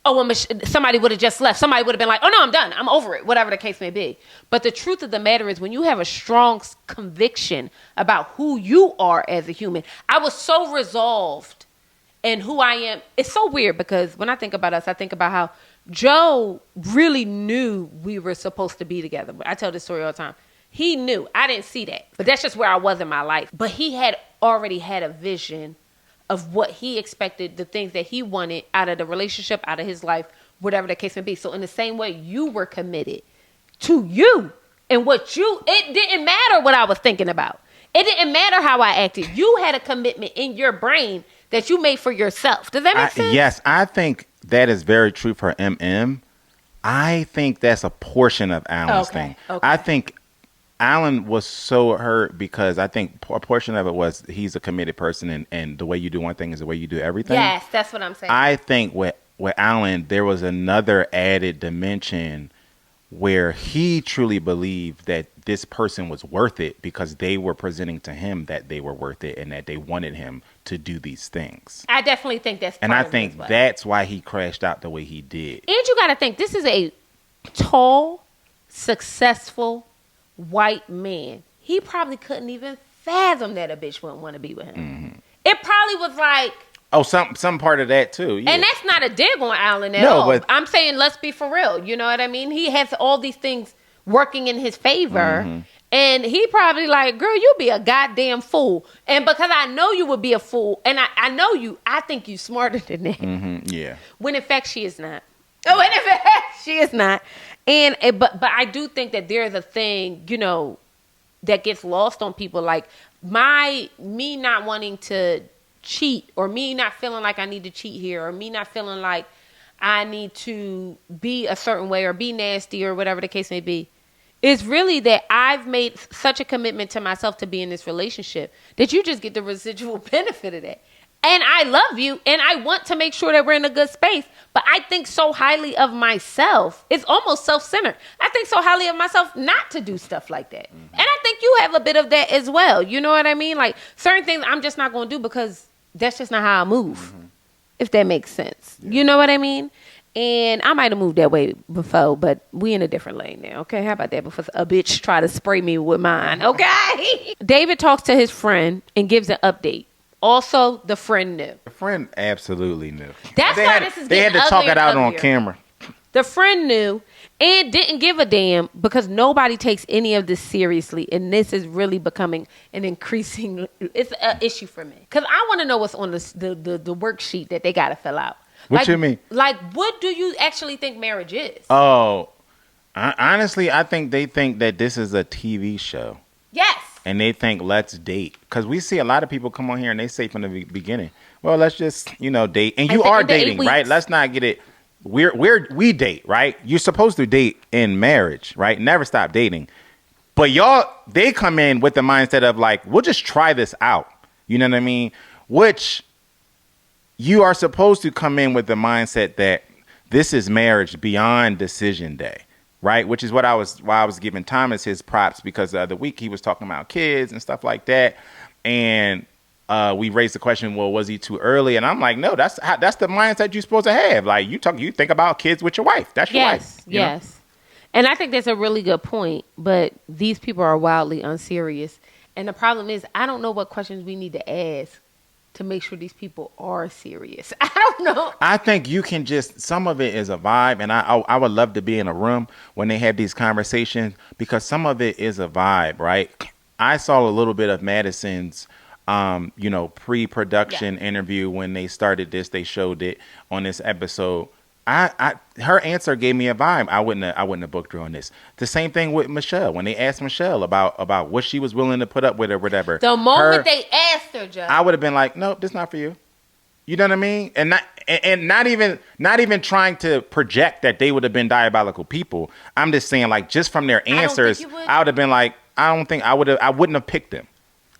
well, somebody would have just left. Somebody would have been like, oh, no, I'm done. I'm over it, whatever the case may be. But the truth of the matter is, when you have a strong conviction about who you are as a human, I was so resolved in who I am. It's so weird because when I think about us, I think about how Joe really knew we were supposed to be together. I tell this story all the time. He knew. I didn't see that. But that's just where I was in my life. But he had already had a vision of what he expected, the things that he wanted out of the relationship, out of his life, whatever the case may be. So in the same way, you were committed to you and it didn't matter what I was thinking about. It didn't matter how I acted. You had a commitment in your brain that you made for yourself. Does that make sense? Yes, I think that is very true for MM. I think that's a portion of Alan's thing. Okay. I think Alan was so hurt because I think a portion of it was he's a committed person, and the way you do one thing is the way you do everything. Yes, that's what I'm saying. I think with Alan, there was another added dimension where he truly believed that this person was worth it because they were presenting to him that they were worth it and that they wanted him to do these things. I definitely think that's part and I of think that's why he crashed out the way he did. And you got to think, this is a tall, successful, white man. He probably couldn't even fathom that a bitch wouldn't want to be with him. Mm-hmm. It probably was like... Oh, some part of that too. Yeah. And that's not a dig on Alan at all. But I'm saying, let's be for real. You know what I mean? He has all these things working in his favor. Mm-hmm. And he probably like, girl, you be a goddamn fool. And because I know you would be a fool, and I know you, I think you smarter than that. Mm-hmm. Yeah. When in fact, she is not. Oh, when in fact, she is not. And but I do think that there's a thing, you know, that gets lost on people. Like me not wanting to cheat, or me not feeling like I need to cheat here, or me not feeling like I need to be a certain way or be nasty or whatever the case may be. It's really that I've made such a commitment to myself to be in this relationship that you just get the residual benefit of that. And I love you, and I want to make sure that we're in a good space. But I think so highly of myself. It's almost self-centered. I think so highly of myself not to do stuff like that. Mm-hmm. And I think you have a bit of that as well. You know what I mean? Like, certain things I'm just not going to do because that's just not how I move, mm-hmm. if that makes sense. Yeah. You know what I mean? And I might have moved that way before, but we in a different lane now, okay? How about that? Before a bitch try to spray me with mine, okay? David talks to his friend and gives an update. Also, the friend knew. The friend absolutely knew. That's why this is getting They had to talk it out on camera. The friend knew and didn't give a damn because nobody takes any of this seriously. And this is really becoming an increasing, it's an issue for me. Because I want to know what's on the worksheet that they got to fill out. What you mean? Like, what do you actually think marriage is? Oh, honestly, I think they think that this is a TV show. Yes. And they think, let's date. Because we see a lot of people come on here and they say from the beginning, well, let's just, date. And you are dating, right? Let's not get it. We date, right? You're supposed to date in marriage, right? Never stop dating. But they come in with the mindset of like, we'll just try this out. You know what I mean? Which you are supposed to come in with the mindset that this is marriage beyond decision day. Right, which is why I was giving Thomas his props, because the other week he was talking about kids and stuff like that, and we raised the question, well, was he too early? And I'm like, no, that's the mindset you're supposed to have. Like you think about kids with your wife. That's your wife. Yes. And I think that's a really good point. But these people are wildly unserious, and the problem is I don't know what questions we need to ask to make sure these people are serious. I don't know. I think you can some of it is a vibe, and I would love to be in a room when they have these conversations, because some of it is a vibe, right? I saw a little bit of Madison's, pre-production interview when they started this. They showed it on this episode. Her answer gave me a vibe. I wouldn't have booked her on this. The same thing with Michelle. When they asked Michelle about what she was willing to put up with or whatever. The moment they asked her, Joe, I would have been like, nope, this is not for you. You know what I mean? And not even trying to project that they would have been diabolical people. I'm just saying, like, just from their answers, I would have been like, I wouldn't have picked them.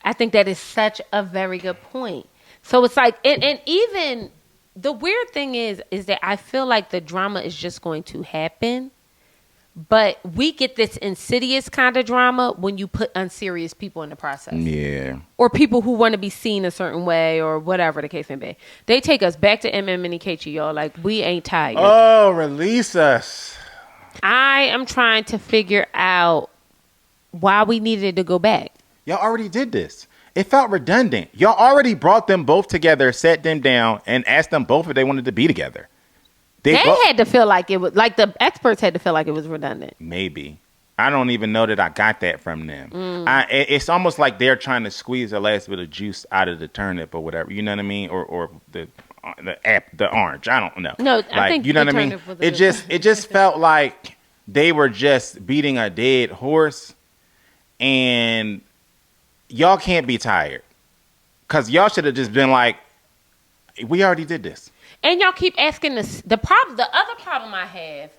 I think that is such a very good point. So it's like, and even the weird thing is that I feel like the drama is just going to happen, but we get this insidious kind of drama when you put unserious people in the process. Yeah. Or people who want to be seen a certain way or whatever the case may be. They take us back to MM and Ikechi, y'all. Like, we ain't tired. Oh, release us. I am trying to figure out why we needed to go back. Y'all already did this. It felt redundant. Y'all already brought them both together, sat them down, and asked them both if they wanted to be together. They had to feel like it was, like the experts had to feel like it was redundant. Maybe. I don't even know that I got that from them. It's almost like they're trying to squeeze the last bit of juice out of the turnip or whatever. You know what I mean? Or the orange. I don't know. No, like, I think you know what I mean. It just felt like they were just beating a dead horse, and y'all can't be tired because y'all should have just been like, we already did this. And y'all keep asking this. The other problem I have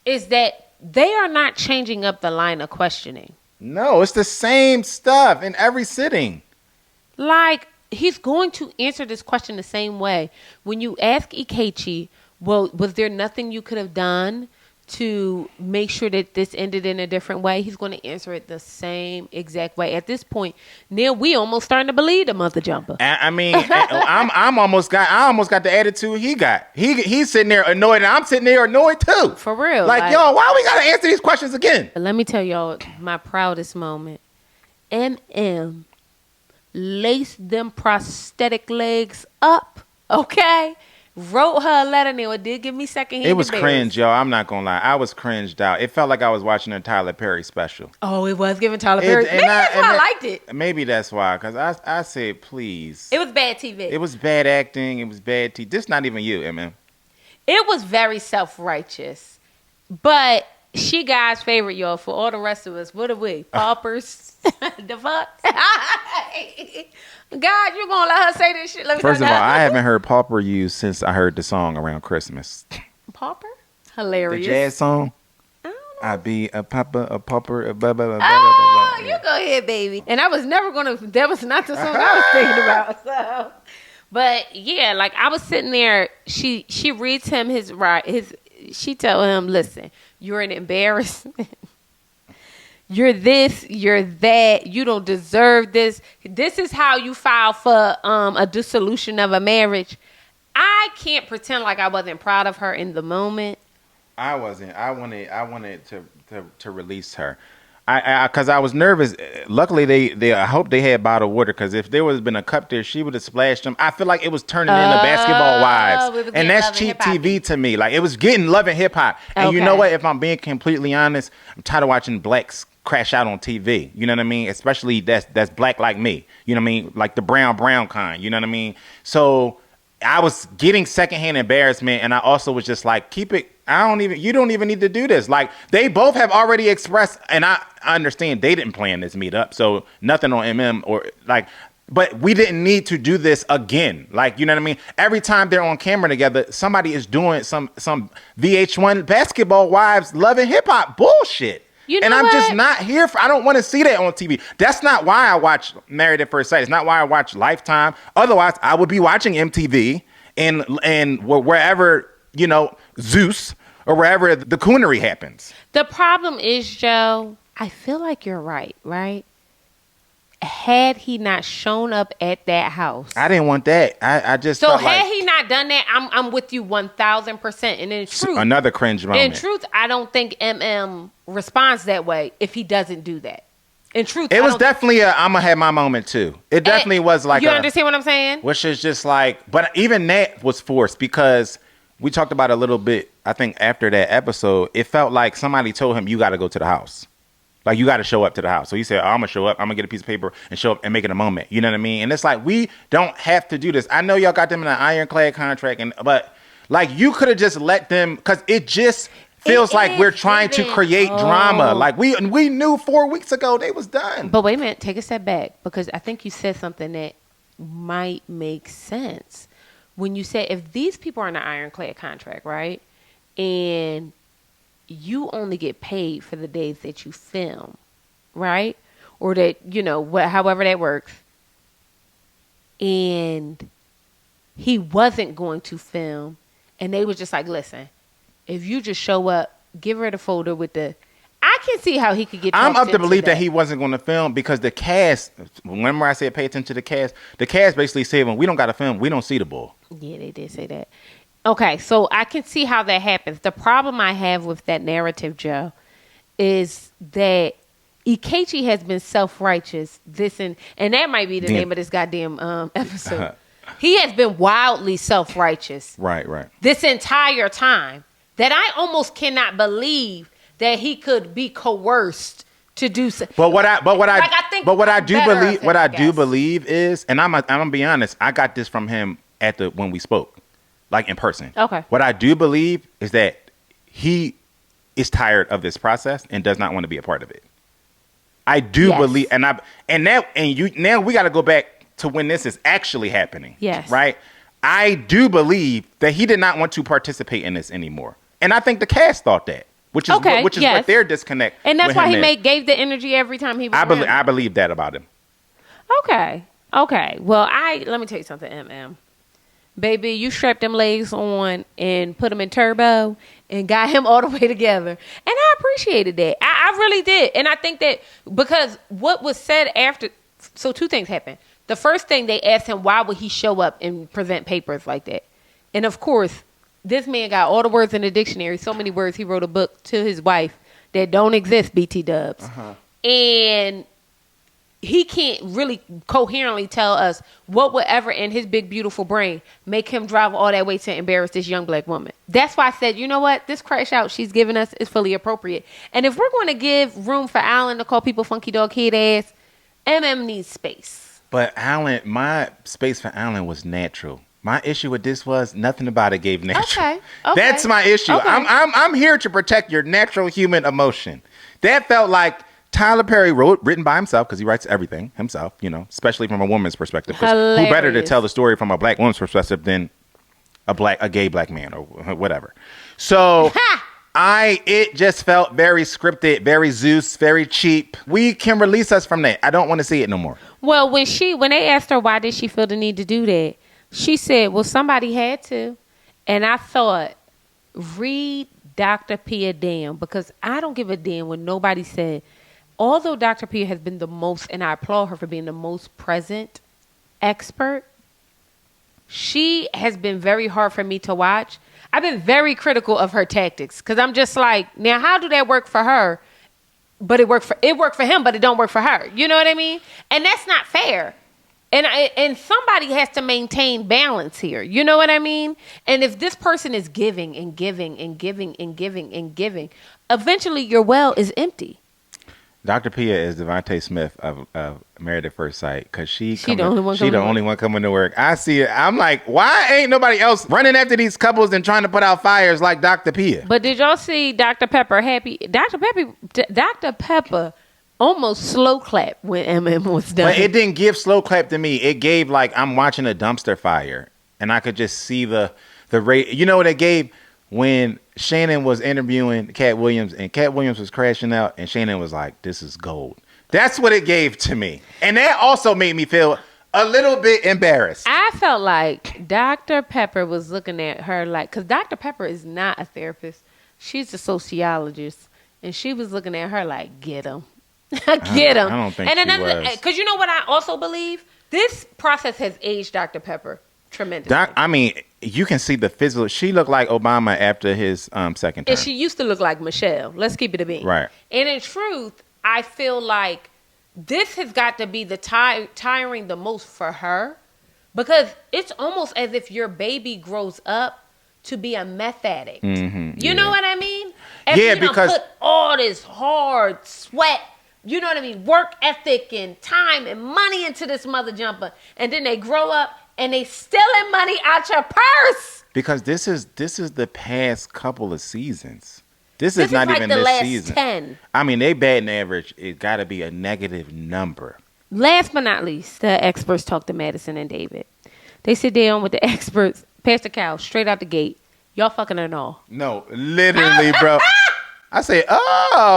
is that they are not changing up the line of questioning. No, it's the same stuff in every sitting. Like, he's going to answer this question the same way. When you ask Ikechi, well, was there nothing you could have done to make sure that this ended in a different way? He's going to answer it the same exact way. At this point, Neil, we almost starting to believe the mother jumper. I mean, I almost got the attitude he got. He's sitting there annoyed, and I'm sitting there annoyed too. For real. Like, yo, why we gotta answer these questions again? Let me tell y'all my proudest moment. MM laced them prosthetic legs up, okay? Wrote her a letter, Neil. It did give me secondhand. It was cringe, y'all. I'm not gonna lie. I was cringed out. It felt like I was watching a Tyler Perry special. Oh, it was giving Tyler Perry. Maybe that's why I liked it. Maybe that's why, because I said, please. It was bad TV. It was bad acting. It was bad TV. This not even you, MM. It was very self-righteous. But she God's favorite, y'all. For all the rest of us, what are we? Paupers? The fuck? God, you gonna let her say this shit? First of all, I haven't heard Pauper used since I heard the song around Christmas. Pauper? Hilarious. The jazz song? I don't know. I be a pauper, a blah, blah, blah, Oh, you go ahead, baby. And I was never gonna, that was not the song I was thinking about. So, but yeah, like I was sitting there, she reads him she tell him, listen, you're an embarrassment. You're this, you're that, you don't deserve this. This is how you file for a dissolution of a marriage. I can't pretend like I wasn't proud of her in the moment. I wasn't. I wanted to release her. Because I was nervous. Luckily, they I hope they had bottled water, because if there was been a cup there, she would have splashed them. I feel like it was turning into Basketball Wives, and that's cheap TV to me. Like, it was getting Love and Hip Hop. And you know what? If I'm being completely honest, I'm tired of watching blacks crash out on TV. You know what I mean? Especially that's black like me. You know what I mean? Like the brown kind. You know what I mean? So I was getting secondhand embarrassment, and I also was just like, keep it. You don't even need to do this. Like, they both have already expressed, and I understand they didn't plan this meetup, so nothing on MM or like, but we didn't need to do this again. Like, you know what I mean? Every time they're on camera together, somebody is doing some VH1 Basketball Wives Love and Hip Hop bullshit. You know and I'm what? just not here for. I don't want to see that on TV. That's not why I watch Married at First Sight. It's not why I watch Lifetime. Otherwise, I would be watching MTV and wherever, you know, Zeus or wherever the coonery happens. The problem is, Joe, I feel like you're right? Had he not shown up at that house, I didn't want that. I just so felt had like, he not done that, I'm with you 1,000%. And in truth, another cringe moment. In truth, I don't think MM responds that way if he doesn't do that. In truth, it was definitely I'm gonna have my moment too. It definitely was like, you understand what I'm saying? Which is just like, but even that was forced, because we talked about it a little bit. I think after that episode, it felt like somebody told him, you got to go to the house. Like, you got to show up to the house. So he said, I'm going to show up. I'm going to get a piece of paper and show up and make it a moment. You know what I mean? And it's like, we don't have to do this. I know y'all got them in an ironclad contract, but like, you could have just let them, because it just feels like we're trying to create drama. Like, we knew 4 weeks ago they was done. But wait a minute, take a step back, because I think you said something that might make sense. When you say, if these people are in an ironclad contract, right, and you only get paid for the days that you film, right, or that, you know, however that works, and he wasn't going to film, and they were just like, listen, if you just show up, give her the folder with the, I can see how he could get. I'm up to believe that he wasn't going to film, because the cast, remember I said pay attention to the cast basically said, when we don't got to film, we don't see the bull. Yeah, they did say that. Okay, so I can see how that happens. The problem I have with that narrative, Joe, is that Ikechi has been self-righteous. And that might be the name of this goddamn episode. He has been wildly self-righteous. Right. This entire time, that I almost cannot believe that he could be coerced to do so. But what I do believe is, and I'm gonna be honest, I got this from him when we spoke, like in person. Okay. What I do believe is that he is tired of this process and does not want to be a part of it. I do believe, now we got to go back to when this is actually happening. Yes. Right. I do believe that he did not want to participate in this anymore, and I think the cast thought that. Which is what their disconnect. And that's why he gave the energy every time he was I believe that about him. Okay. Well, let me tell you something, MM. Baby, you strapped them legs on and put them in turbo and got him all the way together. And I appreciated that. I really did. And I think that because what was said after, so two things happened. The first thing, they asked him, why would he show up and present papers like that? And of course, this man got all the words in the dictionary, so many words, he wrote a book to his wife that don't exist, BT dubs. And he can't really coherently tell us what would ever in his big, beautiful brain make him drive all that way to embarrass this young black woman. That's why I said, you know what? This crash out she's giving us is fully appropriate. And if we're going to give room for Alan to call people funky dog kid ass, MM needs space. But Alan, my space for Alan was natural. My issue with this was nothing about it gave natural. Okay. That's my issue. Okay. I'm here to protect your natural human emotion. That felt like Tyler Perry written by himself, because he writes everything himself, especially from a woman's perspective. Who better to tell the story from a black woman's perspective than a gay black man or whatever. So it just felt very scripted, very Zeus, very cheap. We can release us from that. I don't want to see it no more. Well, when they asked her why did she feel the need to do that, she said, well, somebody had to. And I thought, read Dr. P a damn, because I don't give a damn what nobody said. Although Dr. P has been the most, and I applaud her for being the most present expert, she has been very hard for me to watch. I've been very critical of her tactics, because I'm just like, now how do that work for her? But it worked for him, but it don't work for her. You know what I mean? And that's not fair. And somebody has to maintain balance here. You know what I mean? And if this person is giving and giving and giving and giving and giving, eventually your well is empty. Dr. Pia is Devontae Smith of Married at First Sight, because she the only one coming to work. I see it. I'm like, why ain't nobody else running after these couples and trying to put out fires like Dr. Pia? But did y'all see Dr. Pepper happy? Dr. Pepper almost slow clap when MM was done. But it didn't give slow clap to me. It gave like I'm watching a dumpster fire, and I could just see the rate. You know what it gave? When Shannon was interviewing Cat Williams and Cat Williams was crashing out and Shannon was like, this is gold. That's what it gave to me. And that also made me feel a little bit embarrassed. I felt like Dr. Pepper was looking at her like, because Dr. Pepper is not a therapist. She's a sociologist. And she was looking at her like, get him. Get him. I don't think she was. Because you know what I also believe? This process has aged Dr. Pepper tremendously. You can see the physical. She looked like Obama after his second term. And she used to look like Michelle. Let's keep it a bean. Right. And in truth, I feel like this has got to be the tiring the most for her, because it's almost as if your baby grows up to be a meth addict. Mm-hmm, you know what I mean? Because put all this hard sweat, you know what I mean, work ethic and time and money into this mother jumper, and then they grow up and they stealing money out your purse. Because this is the past couple of seasons. This is not like even the this last season. 10. I mean, they batting average. It got to be a negative number. Last but not least, the experts talked to Madison and David. They sit down with the experts, Pastor Cal, straight out the gate. Y'all fucking and all. No, literally, bro. I say,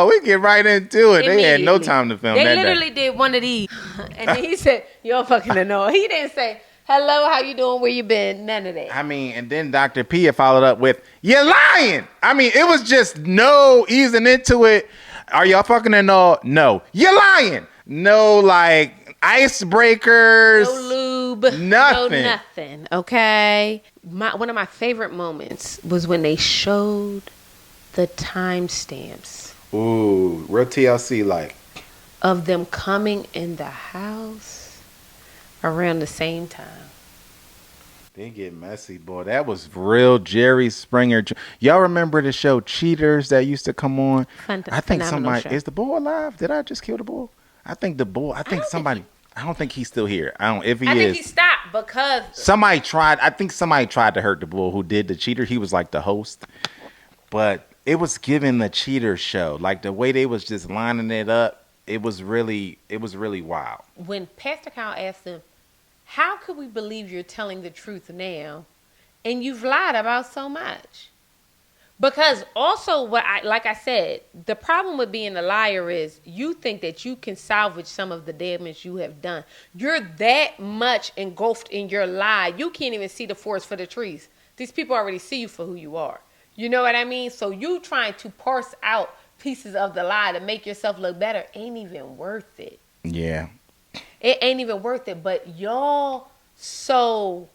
we get right into it. They had no time to film that They literally did one of these. And then he said, y'all fucking and all. He didn't say, hello, how you doing? Where you been? None of that. I mean, and then Dr. P followed up with, you're lying. I mean, it was just no easing into it. Are y'all fucking and all? No. You're lying. No, like, icebreakers. No lube. Nothing. No nothing. Okay? One of my favorite moments was when they showed the timestamps. Ooh, real TLC like. Of them coming in the house around the same time. They get messy, boy. That was real Jerry Springer. Y'all remember the show Cheaters that used to come on? I think somebody show. Is the bull alive? Did I just kill the bull? I think the bull. I think somebody. I don't think he's still here. I don't. If he is, I think he stopped because somebody tried. I think somebody tried to hurt the bull. Who did the cheater? He was like the host, but it was giving the Cheater show. Like the way they was just lining it up. It was really wild. When Pastor Kyle asked him, how could we believe you're telling the truth now and you've lied about so much? Because also like I said, the problem with being a liar is you think that you can salvage some of the damage you have done. You're that much engulfed in your lie. You can't even see the forest for the trees. These people already see you for who you are. You know what I mean? So you trying to parse out pieces of the lie to make yourself look better ain't even worth it. Yeah. It ain't even worth it, but y'all so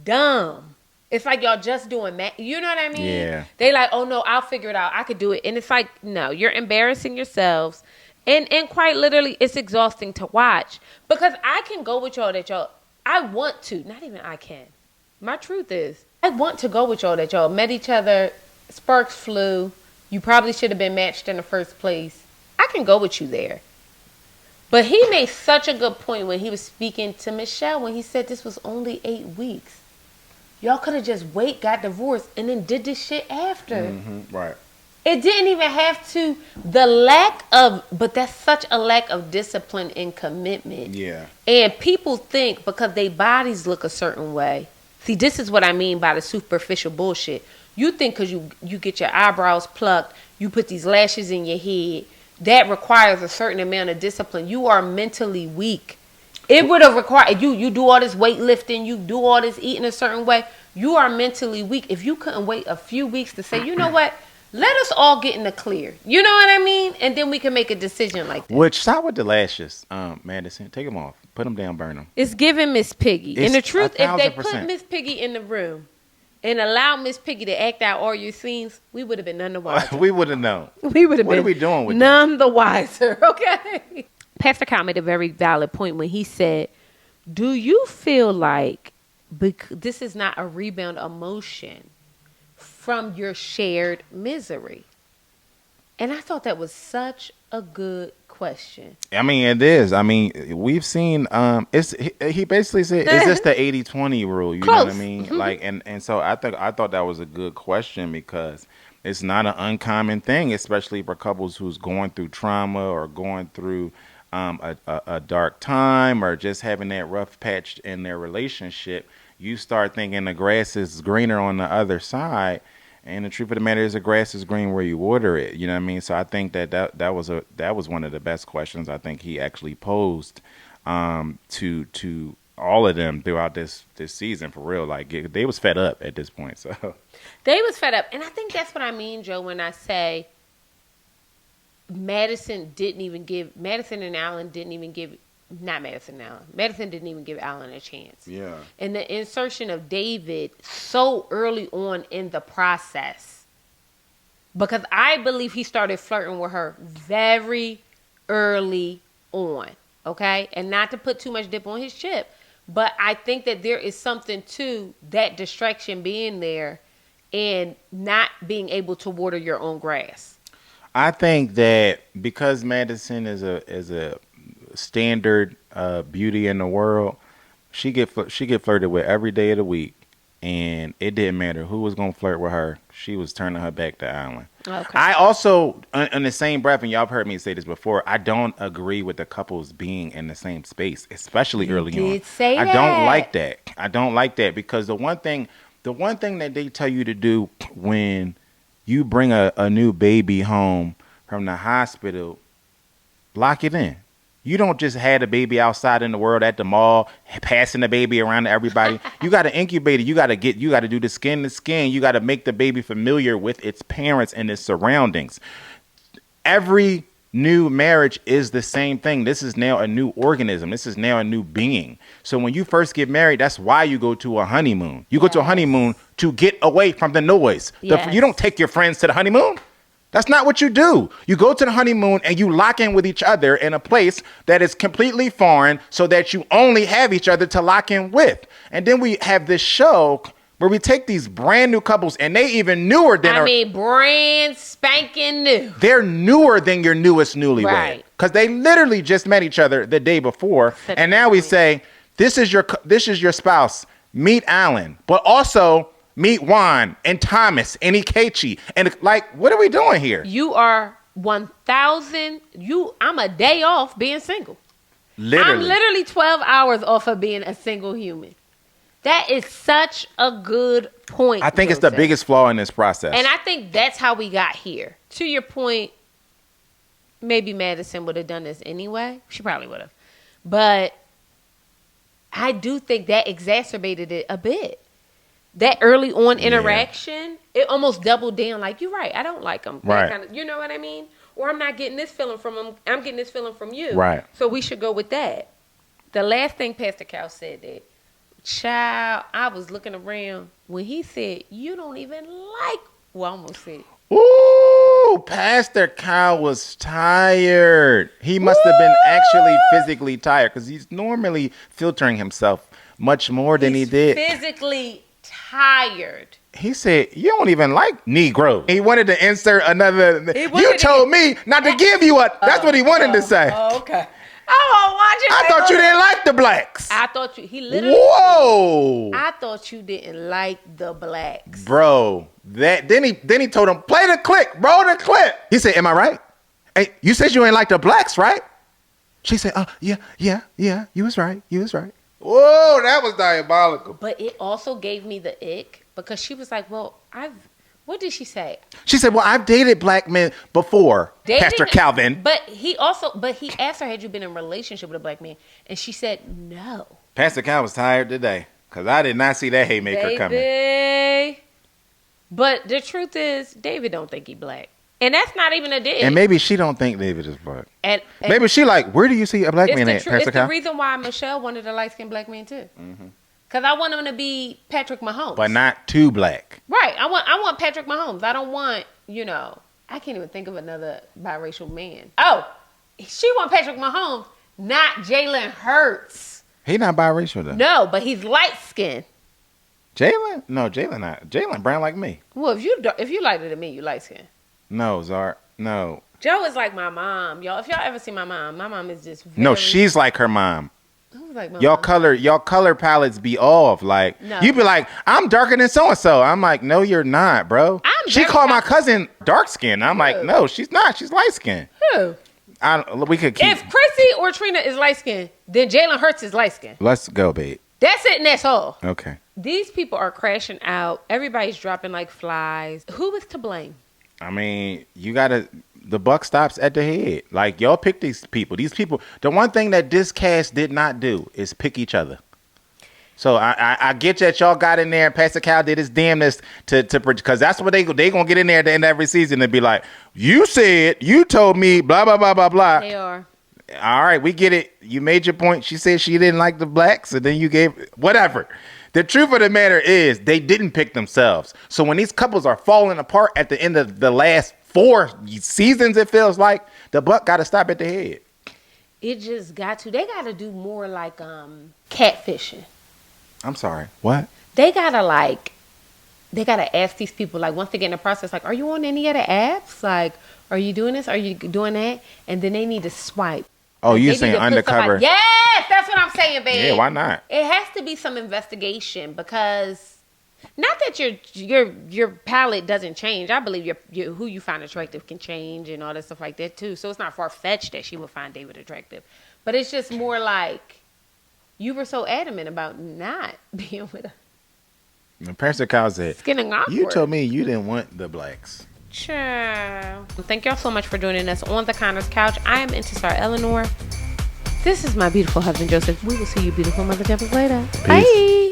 dumb. It's like y'all just doing math. You know what I mean? Yeah. They like, oh no, I'll figure it out. I could do it. And it's like, no, you're embarrassing yourselves. And quite literally, it's exhausting to watch. Because I can go with y'all I want to. Not even I can. My truth is, I want to go with y'all that y'all met each other, sparks flew. You probably should have been matched in the first place. I can go with you there. But he made such a good point when he was speaking to Michelle when he said this was only 8 weeks. Y'all could have just got divorced and then did this shit after. Mm-hmm, right. It didn't even have to. But that's such a lack of discipline and commitment. Yeah. And people think because their bodies look a certain way. See, this is what I mean by the superficial bullshit. You think because you get your eyebrows plucked, you put these lashes in your head, that requires a certain amount of discipline. You are mentally weak. It would have required you do all this weightlifting, you do all this eating a certain way. You are mentally weak. If you couldn't wait a few weeks to say, you know what, let us all get in the clear. You know what I mean? And then we can make a decision like that. Which stop with the lashes, Madison. Take them off. Put them down. Burn them. It's giving Miss Piggy. And the truth, if they put Miss Piggy in the room and allow Miss Piggy to act out all your scenes, we would have been none the wiser. We would have known. We would have been. What are we doing with none the wiser? Okay. Pastor Kyle made a very valid point when he said, "Do you feel like this is not a rebound emotion from your shared misery?" And I thought that was such a good question. I mean, it is. I mean, we've seen. He basically said, "Is this the 80-20 rule?" You know what I mean? Mm-hmm. Like, and so I thought that was a good question because it's not an uncommon thing, especially for couples who's going through trauma or going through a dark time or just having that rough patch in their relationship. You start thinking the grass is greener on the other side. And the truth of the matter is the grass is green where you water it. You know what I mean? So I think that was one of the best questions I think he actually posed to all of them throughout this season, for real. Like, they was fed up at this point. So they was fed up. And I think that's what I mean, Joe, when I say Madison and Alan didn't even give Madison didn't even give Alan a chance. Yeah. And the insertion of David so early on in the process, because I believe he started flirting with her very early on, okay? And not to put too much dip on his chip, but I think that there is something to that distraction being there and not being able to water your own grass. I think that because Madison is a standard beauty in the world, she get flirted with every day of the week, and it didn't matter who was gonna flirt with her. She was turning her back to Alan. Okay. I also, in the same breath, and y'all have heard me say this before, I don't agree with the couples being in the same space, especially early on. I don't like that. I don't like that because the one thing that they tell you to do when you bring a new baby home from the hospital, lock it in. You don't just have the baby outside in the world at the mall, passing the baby around to everybody. You got to incubate it. You got to do the skin to skin. You got to make the baby familiar with its parents and its surroundings. Every new marriage is the same thing. This is now a new organism. This is now a new being. So when you first get married, that's why you go to a honeymoon. You go to a honeymoon to get away from the noise. Yes. You don't take your friends to the honeymoon. That's not what you do. You go to the honeymoon and you lock in with each other in a place that is completely foreign so that you only have each other to lock in with. And then we have this show where we take these brand new couples and they even newer than brand spanking new. They're newer than your newest newlywed. Right. Because they literally just met each other the day before. And now we say, this is your spouse. Meet Alan. But also meet Juan and Thomas and Ikechi. And like, what are we doing here? You are 1,000. I'm a day off being single. Literally. I'm literally 12 hours off of being a single human. That is such a good point. I think it's the biggest flaw in this process. And I think that's how we got here. To your point, maybe Madison would have done this anyway. She probably would have. But I do think that exacerbated it a bit. That early on interaction, it almost doubled down. Like, you're right, I don't like him. Right. You know what I mean? Or I'm not getting this feeling from him. I'm getting this feeling from you. Right. So we should go with that. The last thing Pastor Cal said that, child, I was looking around when he said, you don't even like, well, I almost said. Ooh, Pastor Cal was tired. He must have been actually physically tired because he's normally filtering himself much more than he did. Physically tired. He said, you don't even like Negro. He wanted to insert another. You told me not to give you a. That's what he wanted to say. Oh, okay. Oh, watch it. I thought you didn't like the blacks. I thought you. He literally. Whoa. I thought you didn't like the blacks, bro. Then he told him, play the clip, roll the clip. He said, am I right? Hey, you said you ain't like the blacks, right? She said, oh yeah. You was right. Whoa, that was diabolical. But it also gave me the ick because she was like, well, what did she say? She said, well, I've dated black men before, Pastor Calvin. But he asked her, had you been in a relationship with a black man? And she said, no. Pastor Cal was tired today because I did not see that haymaker coming. But the truth is, David don't think he black. And that's not even a dig. And maybe she don't think David is black. And maybe she like, where do you see a black man at, Pastor Cal? It's the reason why Michelle wanted a light-skinned black man too. Because I want him to be Patrick Mahomes. But not too black. Right. I want Patrick Mahomes. I don't want, I can't even think of another biracial man. Oh, she want Patrick Mahomes, not Jalen Hurts. He not biracial though. No, but he's light-skinned. Jalen? No, Jalen not. Jalen brown like me. Well, if you lighter than me, you light-skinned. No, Zar. No. Joe is like my mom, y'all. If y'all ever see my mom is just no. She's like her mom. Who's like my y'all mom? color palettes be off. Like no. You be like, I'm darker than so and so. I'm like, no, you're not, bro. She called my cousin dark skin. I'm like, no, she's not. She's light skin. Who? We could keep. If Chrissy or Trina is light skin, then Jalen Hurts is light skin. Let's go, babe. That's it, and that's all. Okay. These people are crashing out. Everybody's dropping like flies. Who is to blame? I mean, the buck stops at the head. Like, y'all pick these people. These people, the one thing that this cast did not do is pick each other. So I get that y'all got in there and Pastor Cal did his damnness to because that's what they gonna get in there at the end of every season and be like, you said, you told me, blah, blah, blah, blah, blah. They are. All right, we get it. You made your point. She said she didn't like the blacks, and then you gave whatever. The truth of the matter is they didn't pick themselves. So when these couples are falling apart at the end of the last 4 seasons, it feels like the buck got to stop at the head. It just got to. They got to do more like catfishing. I'm sorry. What? They got to ask these people, like, once they get in the process, like, are you on any other apps? Like, are you doing this? Are you doing that? And then they need to swipe. Oh, you're saying undercover? Yes, that's what I'm saying, babe. Yeah, why not? It has to be some investigation because not that your palate doesn't change. I believe who you find attractive can change and all that stuff like that too. So it's not far-fetched that she would find David attractive. But it's just more like you were so adamant about not being with her. Pastor Cal said, it's getting awkward. You told me you didn't want the blacks. Ciao. Thank y'all so much for joining us on the Conner's Couch. I am Intisar Eleanor. This is my beautiful husband, Joseph. We will see you beautiful mother devils later. Peace. Bye.